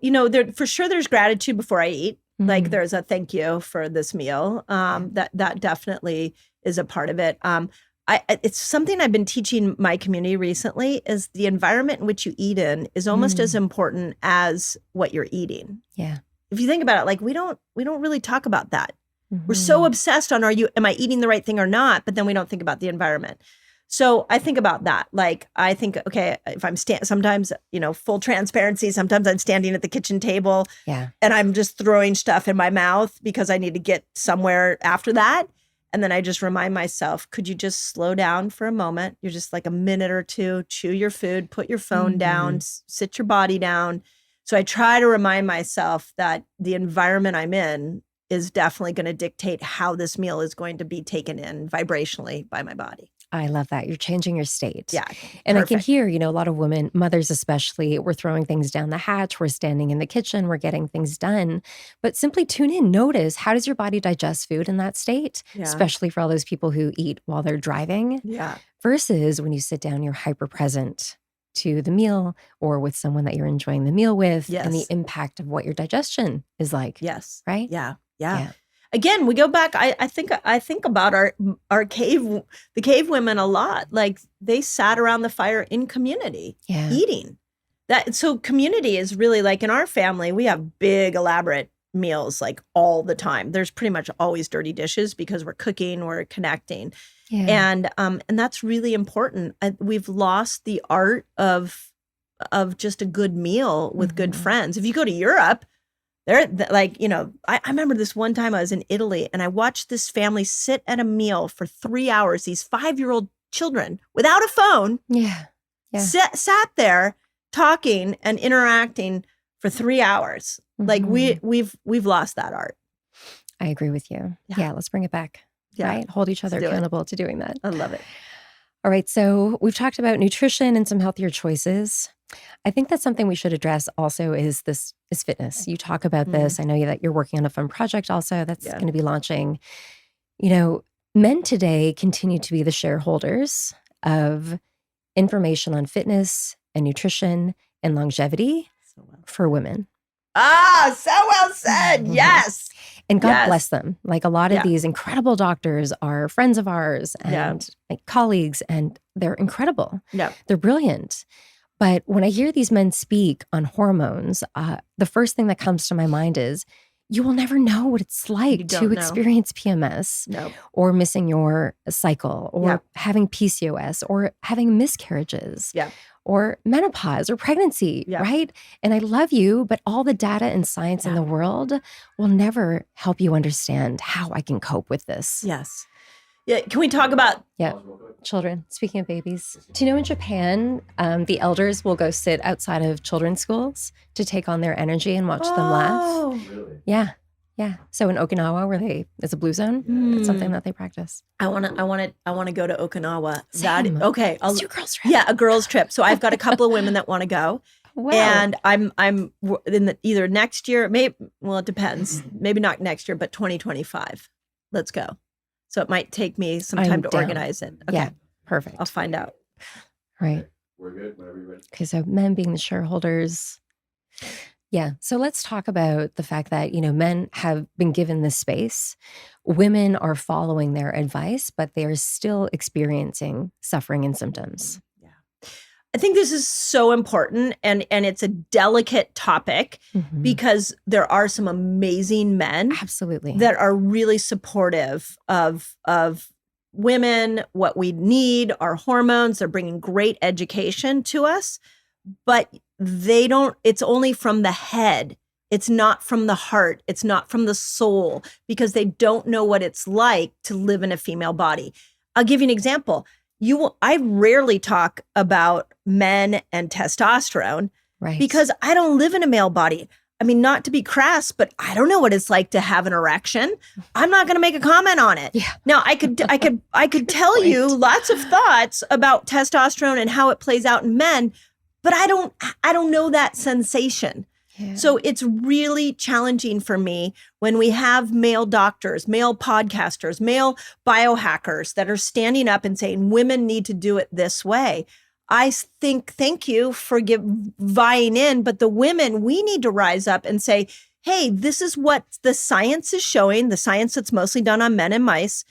Speaker 2: for sure there's gratitude before I eat. Like, there's a thank you for this meal. That definitely is a part of it. It's something I've been teaching my community recently, is the environment in which you eat in is almost as important as what you're eating.
Speaker 1: Yeah.
Speaker 2: If you think about it, like, we don't really talk about that. We're so obsessed on am I eating the right thing or not? But then we don't think about the environment. So I think about that. Like, I think, okay, if I'm sometimes, full transparency, sometimes I'm standing at the kitchen table and I'm just throwing stuff in my mouth because I need to get somewhere after that. And then I just remind myself, could you just slow down for a moment? You're just like a minute or two, chew your food, put your phone down, sit your body down. So I try to remind myself that the environment I'm in is definitely going to dictate how this meal is going to be taken in vibrationally by my body.
Speaker 1: I love that. You're changing your state.
Speaker 2: Yeah.
Speaker 1: And I can hear, a lot of women, mothers especially, we're throwing things down the hatch, we're standing in the kitchen, we're getting things done. But simply tune in, notice, how does your body digest food in that state?
Speaker 2: Yeah.
Speaker 1: Especially for all those people who eat while they're driving.
Speaker 2: Yeah.
Speaker 1: Versus when you sit down, you're hyper present to the meal or with someone that you're enjoying the meal with, and the impact of what your digestion is like.
Speaker 2: Yes.
Speaker 1: Right?
Speaker 2: Yeah. Again, we go back. I think about our the cave women a lot. Like they sat around the fire in community, eating. So community is really like in our family. We have big, elaborate meals like all the time. There's pretty much always dirty dishes because we're cooking, we're connecting, and that's really important. We've lost the art of just a good meal with good friends. If you go to Europe. They're like, I remember this one time I was in Italy and I watched this family sit at a meal for 3 hours, these 5-year-old children without a phone. Sat there talking and interacting for 3 hours. Like we've lost that art.
Speaker 1: I agree with you. Yeah, let's bring it back. Right? Hold each other accountable to doing that.
Speaker 2: I love it.
Speaker 1: All right. So we've talked about nutrition and some healthier choices. I think that's something we should address also is fitness. You talk about this. I know that you're working on a fun project also that's going to be launching. Men today continue to be the shareholders of information on fitness and nutrition and longevity for women.
Speaker 2: Ah, so well said. Yes.
Speaker 1: And God bless them. Like a lot of these incredible doctors are friends of ours and like colleagues, and they're incredible.
Speaker 2: Yeah.
Speaker 1: They're brilliant. But when I hear these men speak on hormones, the first thing that comes to my mind is you will never know what it's like to experience PMS or missing your cycle or having PCOS or having miscarriages or menopause or pregnancy, right? And I love you, but all the data and science in the world will never help you understand how I can cope with this.
Speaker 2: Yes. Yeah. Can we talk about
Speaker 1: children? Speaking of babies, do you know in Japan, the elders will go sit outside of children's schools to take on their energy and watch them laugh?
Speaker 2: Oh, really?
Speaker 1: Yeah. So in Okinawa, where it's a blue zone, it's something that they practice.
Speaker 2: I want to go to Okinawa.
Speaker 1: Same.
Speaker 2: Okay.
Speaker 1: Let's do a girls trip.
Speaker 2: Yeah, a girls trip. So I've got a couple of women that want to go.
Speaker 1: Wow.
Speaker 2: And I'm in either next year, it depends. Maybe not next year, but 2025. Let's go. So it might take me some time to organize it. Okay.
Speaker 1: Yeah, perfect.
Speaker 2: I'll find out.
Speaker 1: Right.
Speaker 4: We're good whenever you're ready.
Speaker 1: Okay, so men being the shareholders. Yeah. So let's talk about the fact that, men have been given this space. Women are following their advice, but they are still experiencing suffering and symptoms.
Speaker 2: I think this is so important and it's a delicate topic because there are some amazing men
Speaker 1: absolutely
Speaker 2: that are really supportive of women, what we need, our hormones. They're bringing great education to us, but it's only from the head. It's not from the heart. It's not from the soul because they don't know what it's like to live in a female body. I'll give you an example. I rarely talk about men and testosterone because I don't live in a male body. I mean, not to be crass, but I don't know what it's like to have an erection. I'm not going to make a comment on it.
Speaker 1: Yeah.
Speaker 2: Now, I could tell you lots of thoughts about testosterone and how it plays out in men, but I don't know that sensation.
Speaker 1: Yeah.
Speaker 2: So it's really challenging for me when we have male doctors, male podcasters, male biohackers that are standing up and saying women need to do it this way. I think, thank you for vying in, but the women, we need to rise up and say, hey, this is what the science is showing, the science that's mostly done on men and mice.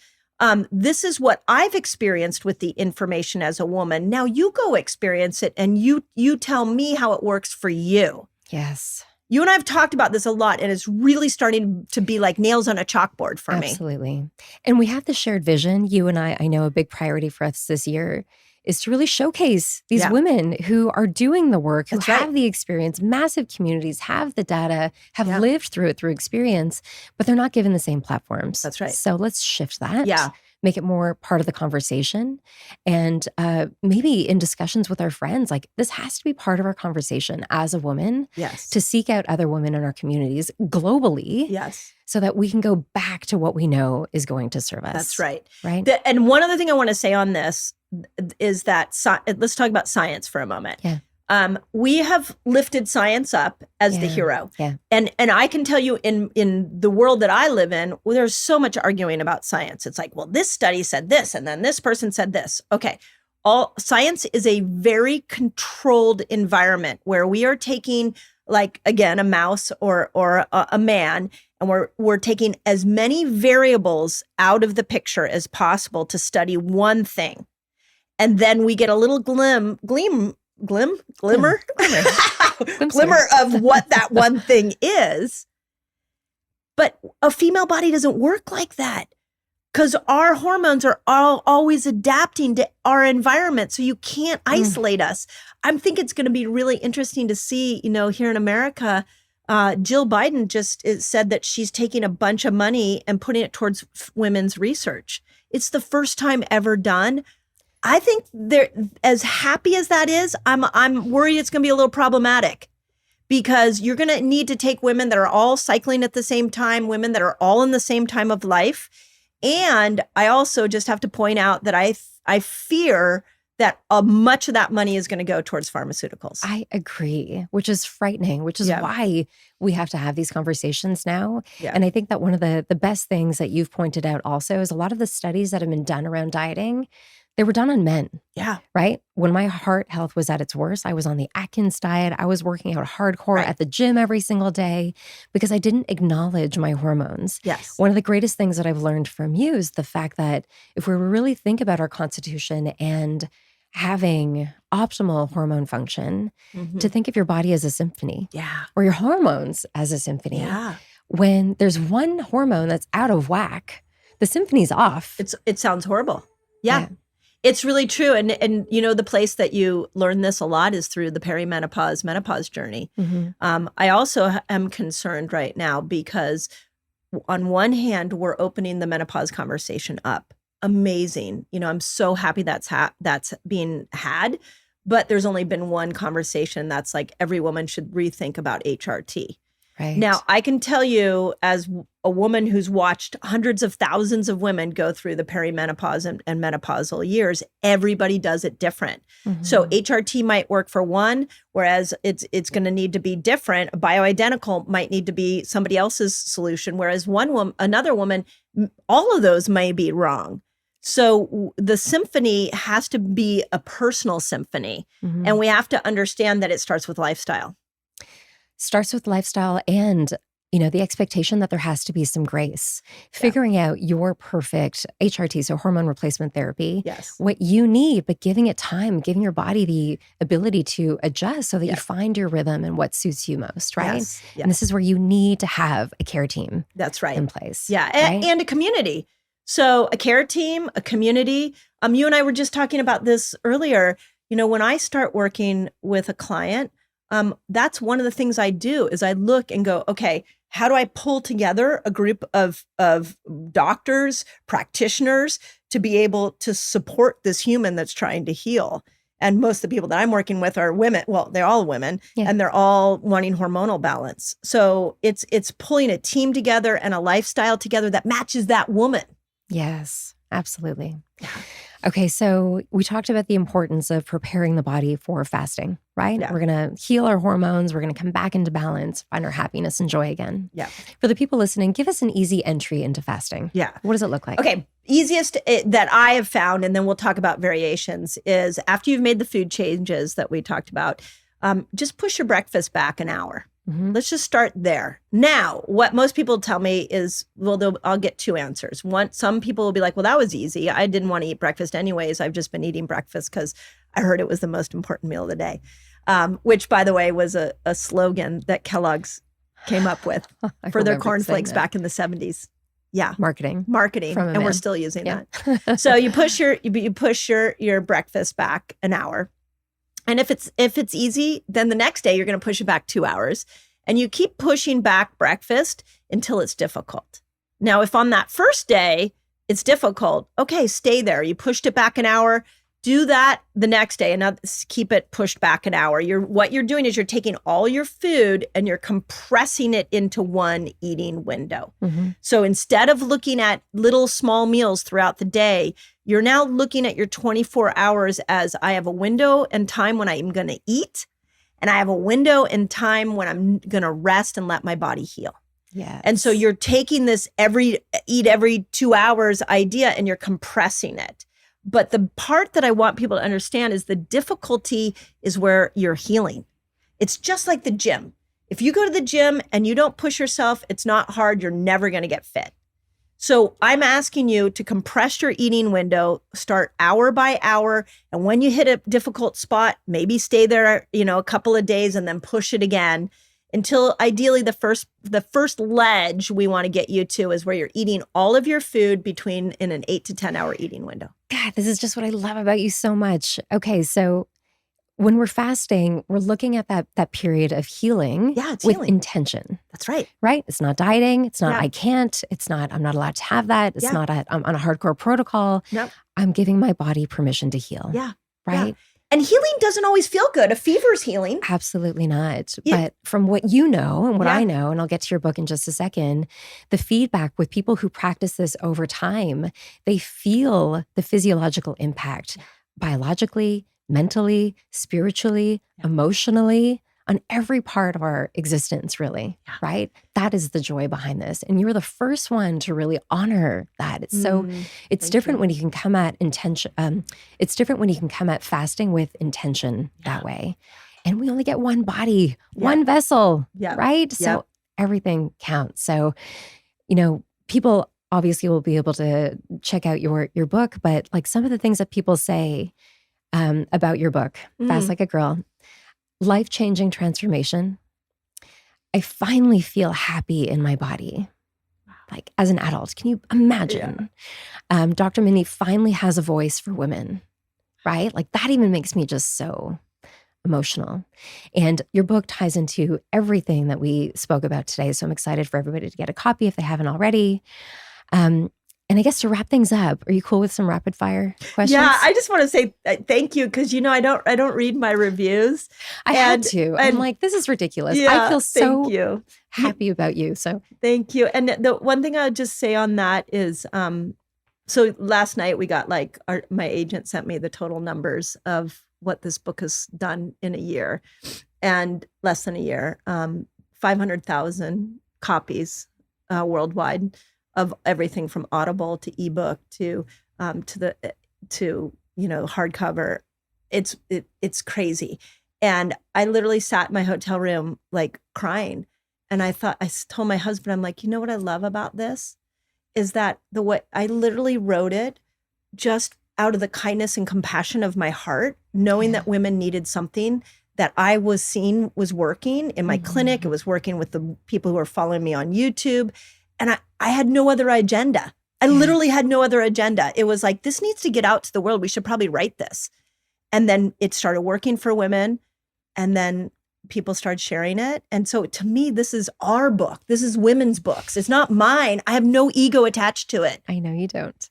Speaker 2: This is what I've experienced with the information as a woman. Now you go experience it and you tell me how it works for you.
Speaker 1: Yes.
Speaker 2: You and I have talked about this a lot, and it's really starting to be like nails on a chalkboard for me.
Speaker 1: Absolutely. And we have the shared vision. You and I know a big priority for us this year is to really showcase these
Speaker 2: Yeah.
Speaker 1: women who are doing the work, who
Speaker 2: That's
Speaker 1: have
Speaker 2: right.
Speaker 1: the experience, massive communities, have the data, have
Speaker 2: Yeah.
Speaker 1: lived through it through experience, but they're not given the same platforms.
Speaker 2: That's right.
Speaker 1: So let's shift that.
Speaker 2: Yeah.
Speaker 1: Make it more part of the conversation. And maybe in discussions with our friends, like this has to be part of our conversation as a woman
Speaker 2: Yes.
Speaker 1: to seek out other women in our communities globally
Speaker 2: Yes.
Speaker 1: so that we can go back to what we know is going to serve us.
Speaker 2: That's right.
Speaker 1: Right?
Speaker 2: And one other thing I want to say on this is that let's talk about science for a moment.
Speaker 1: Yeah.
Speaker 2: We have lifted science up as the
Speaker 1: Yeah.
Speaker 2: hero.
Speaker 1: Yeah.
Speaker 2: And I can tell you in the world that I live in, there's so much arguing about science. It's like, well, this study said this, and then this person said this. Okay. All science is a very controlled environment where we are taking, like, again, a mouse or a man, and we're taking as many variables out of the picture as possible to study one thing. And then we get a little glimmer of what that one thing is. But a female body doesn't work like that because our hormones are always adapting to our environment. So you can't isolate us. I think it's going to be really interesting to see, here in America, Jill Biden just said that she's taking a bunch of money and putting it towards women's research. It's the first time ever done. I think they're as happy as that is, I'm worried it's going to be a little problematic because you're going to need to take women that are all cycling at the same time, women that are all in the same time of life. And I also just have to point out that I fear that much of that money is going to go towards pharmaceuticals.
Speaker 1: I agree, which is frightening, which is
Speaker 2: Yeah.
Speaker 1: why we have to have these conversations now.
Speaker 2: Yeah.
Speaker 1: And I think that one of the best things that you've pointed out also is a lot of the studies that have been done around dieting, they were done on men,
Speaker 2: Yeah.
Speaker 1: right? When my heart health was at its worst, I was on the Atkins diet. I was working out hardcore
Speaker 2: Right.
Speaker 1: at the gym every single day because I didn't acknowledge my hormones.
Speaker 2: Yes.
Speaker 1: One of the greatest things that I've learned from you is the fact that if we really think about our constitution and having optimal hormone function,
Speaker 2: Mhm.
Speaker 1: to think of your body as a symphony
Speaker 2: Yeah.
Speaker 1: or your hormones as a symphony.
Speaker 2: Yeah.
Speaker 1: When there's one hormone that's out of whack, the symphony's off.
Speaker 2: It sounds horrible. Yeah. It's really true. And the place that you learn this a lot is through the perimenopause, menopause journey.
Speaker 1: Mhm.
Speaker 2: I also am concerned right now because on one hand, we're opening the menopause conversation up. Amazing. I'm so happy that's being had, but there's only been one conversation that's like every woman should rethink about HRT.
Speaker 1: Right.
Speaker 2: Now, I can tell you as a woman who's watched hundreds of thousands of women go through the perimenopause and menopausal years, everybody does it different.
Speaker 1: Mhm.
Speaker 2: So HRT might work for one, whereas it's going to need to be different. Bioidentical might need to be somebody else's solution, whereas another woman, all of those may be wrong. So the symphony has to be a personal symphony,
Speaker 1: Mhm.
Speaker 2: and we have to understand that it starts with lifestyle.
Speaker 1: Starts with lifestyle and, the expectation that there has to be some grace. Figuring out your perfect HRT, so hormone replacement therapy,
Speaker 2: Yes.
Speaker 1: what you need, but giving it time, giving your body the ability to adjust so that you find your rhythm and what suits you most, right?
Speaker 2: Yes.
Speaker 1: And this is where you need to have a care team
Speaker 2: That's right.
Speaker 1: in place.
Speaker 2: Yeah,
Speaker 1: right?
Speaker 2: and a community. So a care team, a community. You and I were just talking about this earlier. When I start working with a client, that's one of the things I do is I look and go, okay, how do I pull together a group of doctors, practitioners to be able to support this human that's trying to heal? And most of the people that I'm working with are women. Well, they're all women, and they're all wanting hormonal balance. So it's pulling a team together and a lifestyle together that matches that woman.
Speaker 1: Yes, absolutely. Okay, so we talked about the importance of preparing the body for fasting, right?
Speaker 2: Yeah.
Speaker 1: We're going to heal our hormones. We're going to come back into balance, find our happiness and joy again.
Speaker 2: Yeah.
Speaker 1: For the people listening, give us an easy entry into fasting.
Speaker 2: Yeah.
Speaker 1: What does it look like?
Speaker 2: Okay. Easiest that I have found, and then we'll talk about variations, is after you've made the food changes that we talked about, just push your breakfast back an hour.
Speaker 1: Mhm.
Speaker 2: Let's just start there. Now, what most people tell me is, I'll get two answers. One, some people will be like, well, that was easy. I didn't want to eat breakfast anyways. I've just been eating breakfast because I heard it was the most important meal of the day, which, by the way, was a slogan that Kellogg's came up with
Speaker 1: I
Speaker 2: for their
Speaker 1: remember saying
Speaker 2: cornflakes
Speaker 1: that.
Speaker 2: back in the 70s. Yeah.
Speaker 1: Marketing.
Speaker 2: And
Speaker 1: man.
Speaker 2: we're still using that. So you push your breakfast back an hour. And if it's easy, then the next day you're going to push it back 2 hours. And you keep pushing back breakfast until it's difficult. Now, if on that first day it's difficult, okay, stay there. You pushed it back an hour. Do that the next day and now keep it pushed back an hour. What you're doing is you're taking all your food and you're compressing it into one eating window.
Speaker 1: Mm-hmm.
Speaker 2: So instead of looking at little small meals throughout the day, you're now looking at your 24 hours as I have a window and time when I'm going to eat, and I have a window and time when I'm going to rest and let my body heal.
Speaker 1: Yeah.
Speaker 2: And so you're taking this eat every 2 hours idea and you're compressing it. But the part that I want people to understand is the difficulty is where you're healing. It's just like the gym. If you go to the gym and you don't push yourself, it's not hard. You're never going to get fit. So I'm asking you to compress your eating window, start hour by hour. And when you hit a difficult spot, maybe stay there, a couple of days and then push it again until ideally the first ledge we want to get you to is where you're eating all of your food in an 8 to 10 hour eating window.
Speaker 1: God, this is just what I love about you so much. Okay, so when we're fasting, we're looking at that period of healing with
Speaker 2: healing.
Speaker 1: Intention.
Speaker 2: That's right.
Speaker 1: Right? It's not dieting. It's not, I can't. It's not, I'm not allowed to have that. It's not, I'm on a hardcore protocol.
Speaker 2: Nope.
Speaker 1: I'm giving my body permission to heal.
Speaker 2: Yeah.
Speaker 1: Right?
Speaker 2: Yeah. And healing doesn't always feel good. A fever's healing.
Speaker 1: Absolutely not.
Speaker 2: Yeah.
Speaker 1: But from what you know and what I know, and I'll get to your book in just a second, the feedback with people who practice this over time, they feel the physiological impact biologically, mentally, spiritually, emotionally, on every part of our existence, really, right? That is the joy behind this. And you're the first one to really honor that. It's it's different when you can come at intention. It's different when you can come at fasting with intention that way. And we only get one body, one vessel, right? So everything counts. So, people obviously will be able to check out your book, but like some of the things that people say about your book, Fast Like a Girl, life-changing transformation. I finally feel happy in my body, like as an adult. Can you imagine? Dr. Mindy finally has a voice for women, right? Like that even makes me just so emotional. And your book ties into everything that we spoke about today. So I'm excited for everybody to get a copy if they haven't already. And I guess to wrap things up, are you cool with some rapid fire questions?
Speaker 2: Yeah, I just want to say thank you because I don't read my reviews.
Speaker 1: I had to. I'm like, this is ridiculous. I feel so happy about you. So
Speaker 2: thank you. And the one thing I would just say on that is, so last night we got my agent sent me the total numbers of what this book has done in a year, and less than a year, 500,000 copies worldwide. Of everything from Audible to ebook to hardcover. It's crazy. And I literally sat in my hotel room like crying. And I told my husband, I'm like, you know what I love about this is that the way I literally wrote it just out of the kindness and compassion of my heart, knowing that women needed something that I was seeing was working in my clinic. It was working with the people who are following me on YouTube. And I had no other agenda. I literally had no other agenda. It was like, this needs to get out to the world. We should probably write this. And then it started working for women. And then people started sharing it. And so to me, this is our book. This is women's books. It's not mine. I have no ego attached to it.
Speaker 1: I know you don't.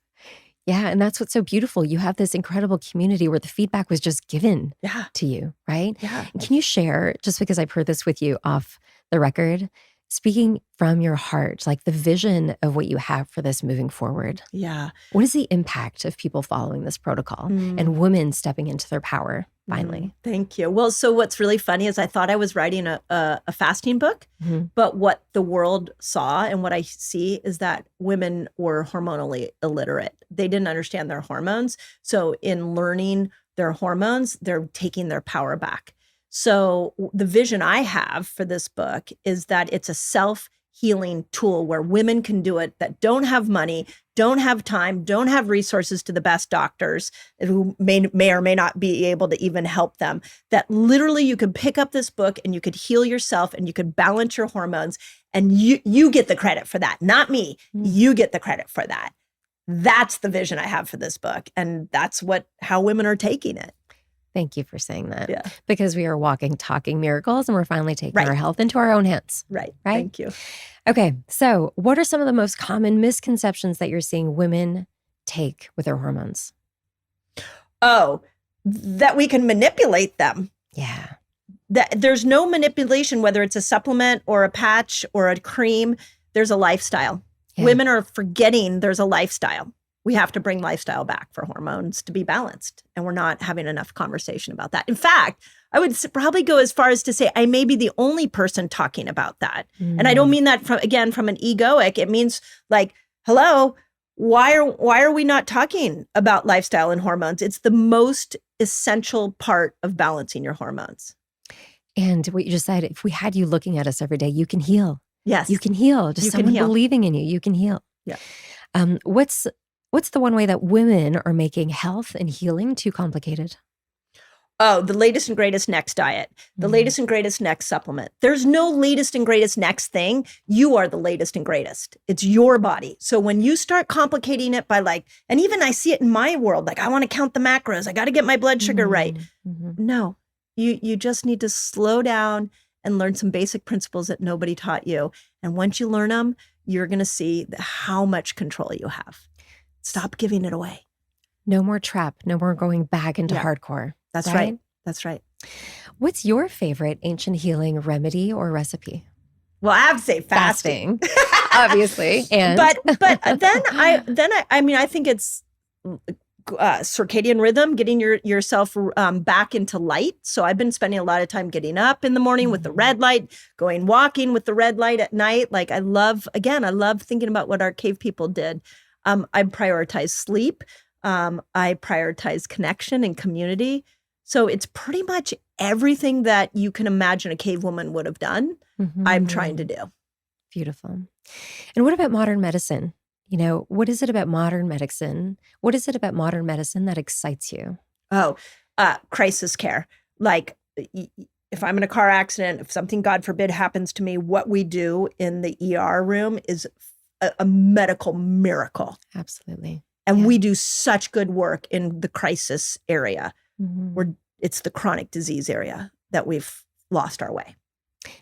Speaker 1: Yeah. And that's what's so beautiful. You have this incredible community where the feedback was just given to you, right?
Speaker 2: Yeah.
Speaker 1: And can you share, just because I've heard this with you off the record, speaking from your heart, like the vision of what you have for this moving forward.
Speaker 2: Yeah.
Speaker 1: What is the impact of people following this protocol and women stepping into their power finally?
Speaker 2: Thank you. Well, so what's really funny is I thought I was writing a fasting book, but what the world saw and what I see is that women were hormonally illiterate. They didn't understand their hormones. So in learning their hormones, they're taking their power back. So the vision I have for this book is that it's a self healing tool where women can do it that don't have money, don't have time, don't have resources to the best doctors who may or may not be able to even help them. That literally you could pick up this book and you could heal yourself and you could balance your hormones, and you get the credit for that, not me. You get the credit for that. That's the vision I have for this book, and that's how women are taking it.
Speaker 1: Thank you for saying that.
Speaker 2: Yeah.
Speaker 1: Because we are walking, talking miracles, and we're finally taking our health into our own hands.
Speaker 2: Right.
Speaker 1: Right.
Speaker 2: Thank you.
Speaker 1: Okay. So what are some of the most common misconceptions that you're seeing women take with their hormones?
Speaker 2: Oh, that we can manipulate them.
Speaker 1: Yeah.
Speaker 2: That there's no manipulation, whether it's a supplement or a patch or a cream. There's a lifestyle.
Speaker 1: Yeah.
Speaker 2: Women are forgetting there's a lifestyle. We have to bring lifestyle back for hormones to be balanced. And we're not having enough conversation about that. In fact, I would probably go as far as to say I may be the only person talking about that. And I don't mean that from an egoic. It means like, hello, why are we not talking about lifestyle and hormones? It's the most essential part of balancing your hormones.
Speaker 1: And what you just said, if we had you looking at us every day, you can heal.
Speaker 2: Yes.
Speaker 1: You can heal. Just someone believing in you, you can heal.
Speaker 2: Yeah.
Speaker 1: What's the one way that women are making health and healing too complicated?
Speaker 2: Oh, the latest and greatest next diet, the latest and greatest next supplement. There's no latest and greatest next thing. You are the latest and greatest. It's your body. So when you start complicating it by and even I see it in my world, I want to count the macros. I got to get my blood sugar right. No, you just need to slow down and learn some basic principles that nobody taught you. And once you learn them, you're going to see how much control you have. Stop giving it away.
Speaker 1: No more trap. No more going back into hardcore.
Speaker 2: That's right. That's right.
Speaker 1: What's your favorite ancient healing remedy or recipe?
Speaker 2: Well, I have to say fasting.
Speaker 1: Obviously. And
Speaker 2: but then I think it's circadian rhythm, getting yourself back into light. So I've been spending a lot of time getting up in the morning with the red light, going walking with the red light at night. I love thinking about what our cave people did. I prioritize sleep. I prioritize connection and community. So it's pretty much everything that you can imagine a cave woman would have done. I'm trying to do.
Speaker 1: Beautiful. And what about modern medicine? What is it about modern medicine? What is it about modern medicine that excites you?
Speaker 2: Oh, crisis care. If I'm in a car accident, if something, God forbid, happens to me, what we do in the ER room is a medical miracle.
Speaker 1: Absolutely.
Speaker 2: And we do such good work in the crisis area where it's the chronic disease area that we've lost our way.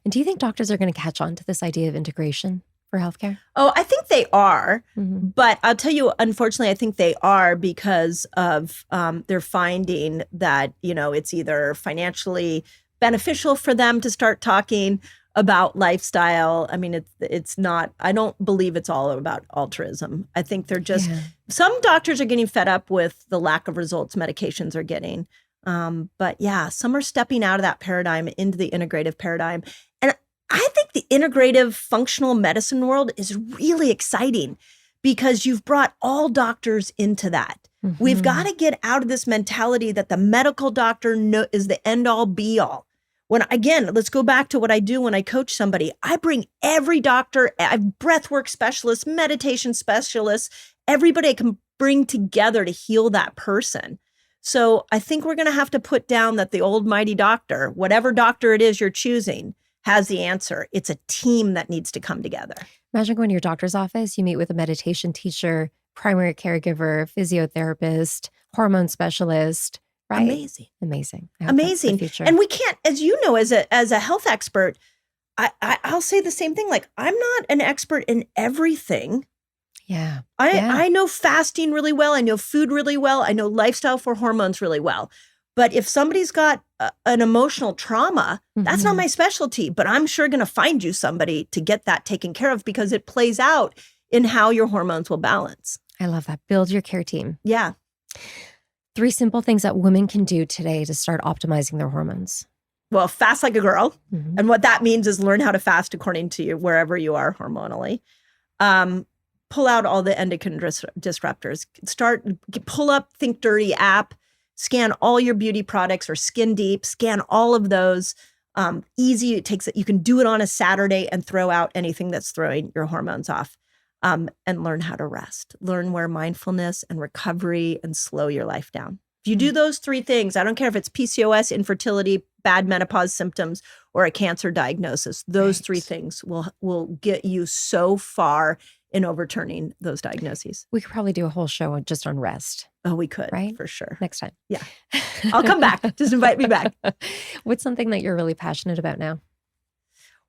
Speaker 1: And do you think doctors are going to catch on to this idea of integration for healthcare?
Speaker 2: Oh, I think they are. But I'll tell you, unfortunately, I think they are because of they're finding that, it's either financially beneficial for them to start talking about lifestyle. I mean, it's not, I don't believe it's all about altruism. I think they're just, some doctors are getting fed up with the lack of results medications are getting. But yeah, some are stepping out of that paradigm into the integrative paradigm. And I think the integrative functional medicine world is really exciting because you've brought all doctors into that. We've got to get out of this mentality that the medical doctor is the end all be all. Let's go back to what I do when I coach somebody. I bring every doctor, breathwork specialists, meditation specialists, everybody I can bring together to heal that person. So I think we're going to have to put down that the old mighty doctor, whatever doctor it is you're choosing, has the answer. It's a team that needs to come together.
Speaker 1: Imagine going to your doctor's office, you meet with a meditation teacher, primary caregiver, physiotherapist, hormone specialist, right?
Speaker 2: Amazing.
Speaker 1: Amazing.
Speaker 2: Amazing. And we can't, as you know, as a health expert, I'll say the same thing. I'm not an expert in everything.
Speaker 1: Yeah.
Speaker 2: I know fasting really well. I know food really well. I know lifestyle for hormones really well. But if somebody's got an emotional trauma, that's not my specialty. But I'm sure going to find you somebody to get that taken care of because it plays out in how your hormones will balance.
Speaker 1: I love that. Build your care team.
Speaker 2: Yeah.
Speaker 1: 3 simple things that women can do today to start optimizing their hormones.
Speaker 2: Well, fast like a girl. And what that means is learn how to fast according to you, wherever you are hormonally. Pull out all the endocrine disruptors. Pull up Think Dirty app, scan all your beauty products or Skin Deep, scan all of those. Easy. You can do it on a Saturday and throw out anything that's throwing your hormones off. And learn how to rest. Learn where mindfulness and recovery and slow your life down. If you do those 3 things, I don't care if it's PCOS, infertility, bad menopause symptoms, or a cancer diagnosis, those 3 things will get you so far in overturning those diagnoses.
Speaker 1: We could probably do a whole show just on rest.
Speaker 2: Oh, we could,
Speaker 1: right?
Speaker 2: For sure.
Speaker 1: Next time.
Speaker 2: Yeah. I'll come back. Just invite me back.
Speaker 1: What's something that you're really passionate about now?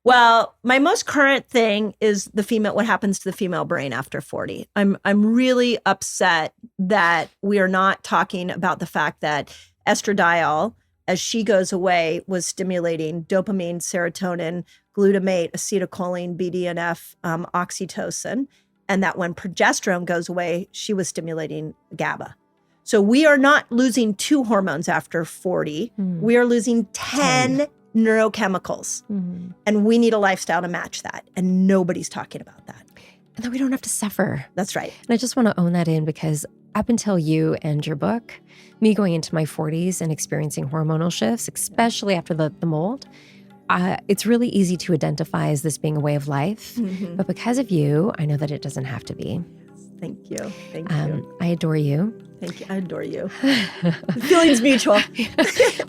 Speaker 2: Well, my most current thing is what happens to the female brain after 40. I'm really upset that we are not talking about the fact that estradiol, as she goes away, was stimulating dopamine, serotonin, glutamate, acetylcholine, BDNF, oxytocin, and that when progesterone goes away, she was stimulating GABA. So we are not losing 2 hormones after 40. We are losing 10 neurochemicals. And we need a lifestyle to match that. And nobody's talking about that.
Speaker 1: And then we don't have to suffer.
Speaker 2: That's right.
Speaker 1: And I just want to own that in, because up until you and your book, me going into my 40s and experiencing hormonal shifts, especially after the mold, it's really easy to identify as this being a way of life. But because of you, I know that it doesn't have to be.
Speaker 2: Thank you. Thank you.
Speaker 1: I adore you.
Speaker 2: Thank you. I adore you. The feeling's mutual.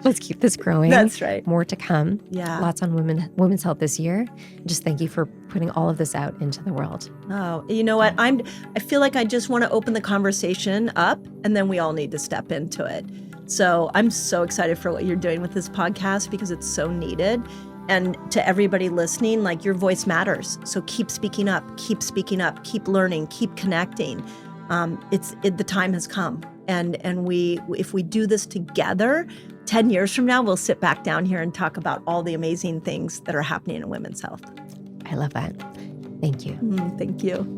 Speaker 1: Let's keep this growing.
Speaker 2: That's right.
Speaker 1: More to come.
Speaker 2: Yeah.
Speaker 1: Lots on women's health this year. Just thank you for putting all of this out into the world.
Speaker 2: Oh, you know what? I feel like I just want to open the conversation up, and then we all need to step into it. So I'm so excited for what you're doing with this podcast, because it's so needed. And to everybody listening, like, your voice matters. So keep speaking up, keep learning, keep connecting. The time has come. And if we do this together, 10 years from now, we'll sit back down here and talk about all the amazing things that are happening in women's health.
Speaker 1: I love that. Thank you.
Speaker 2: Thank you.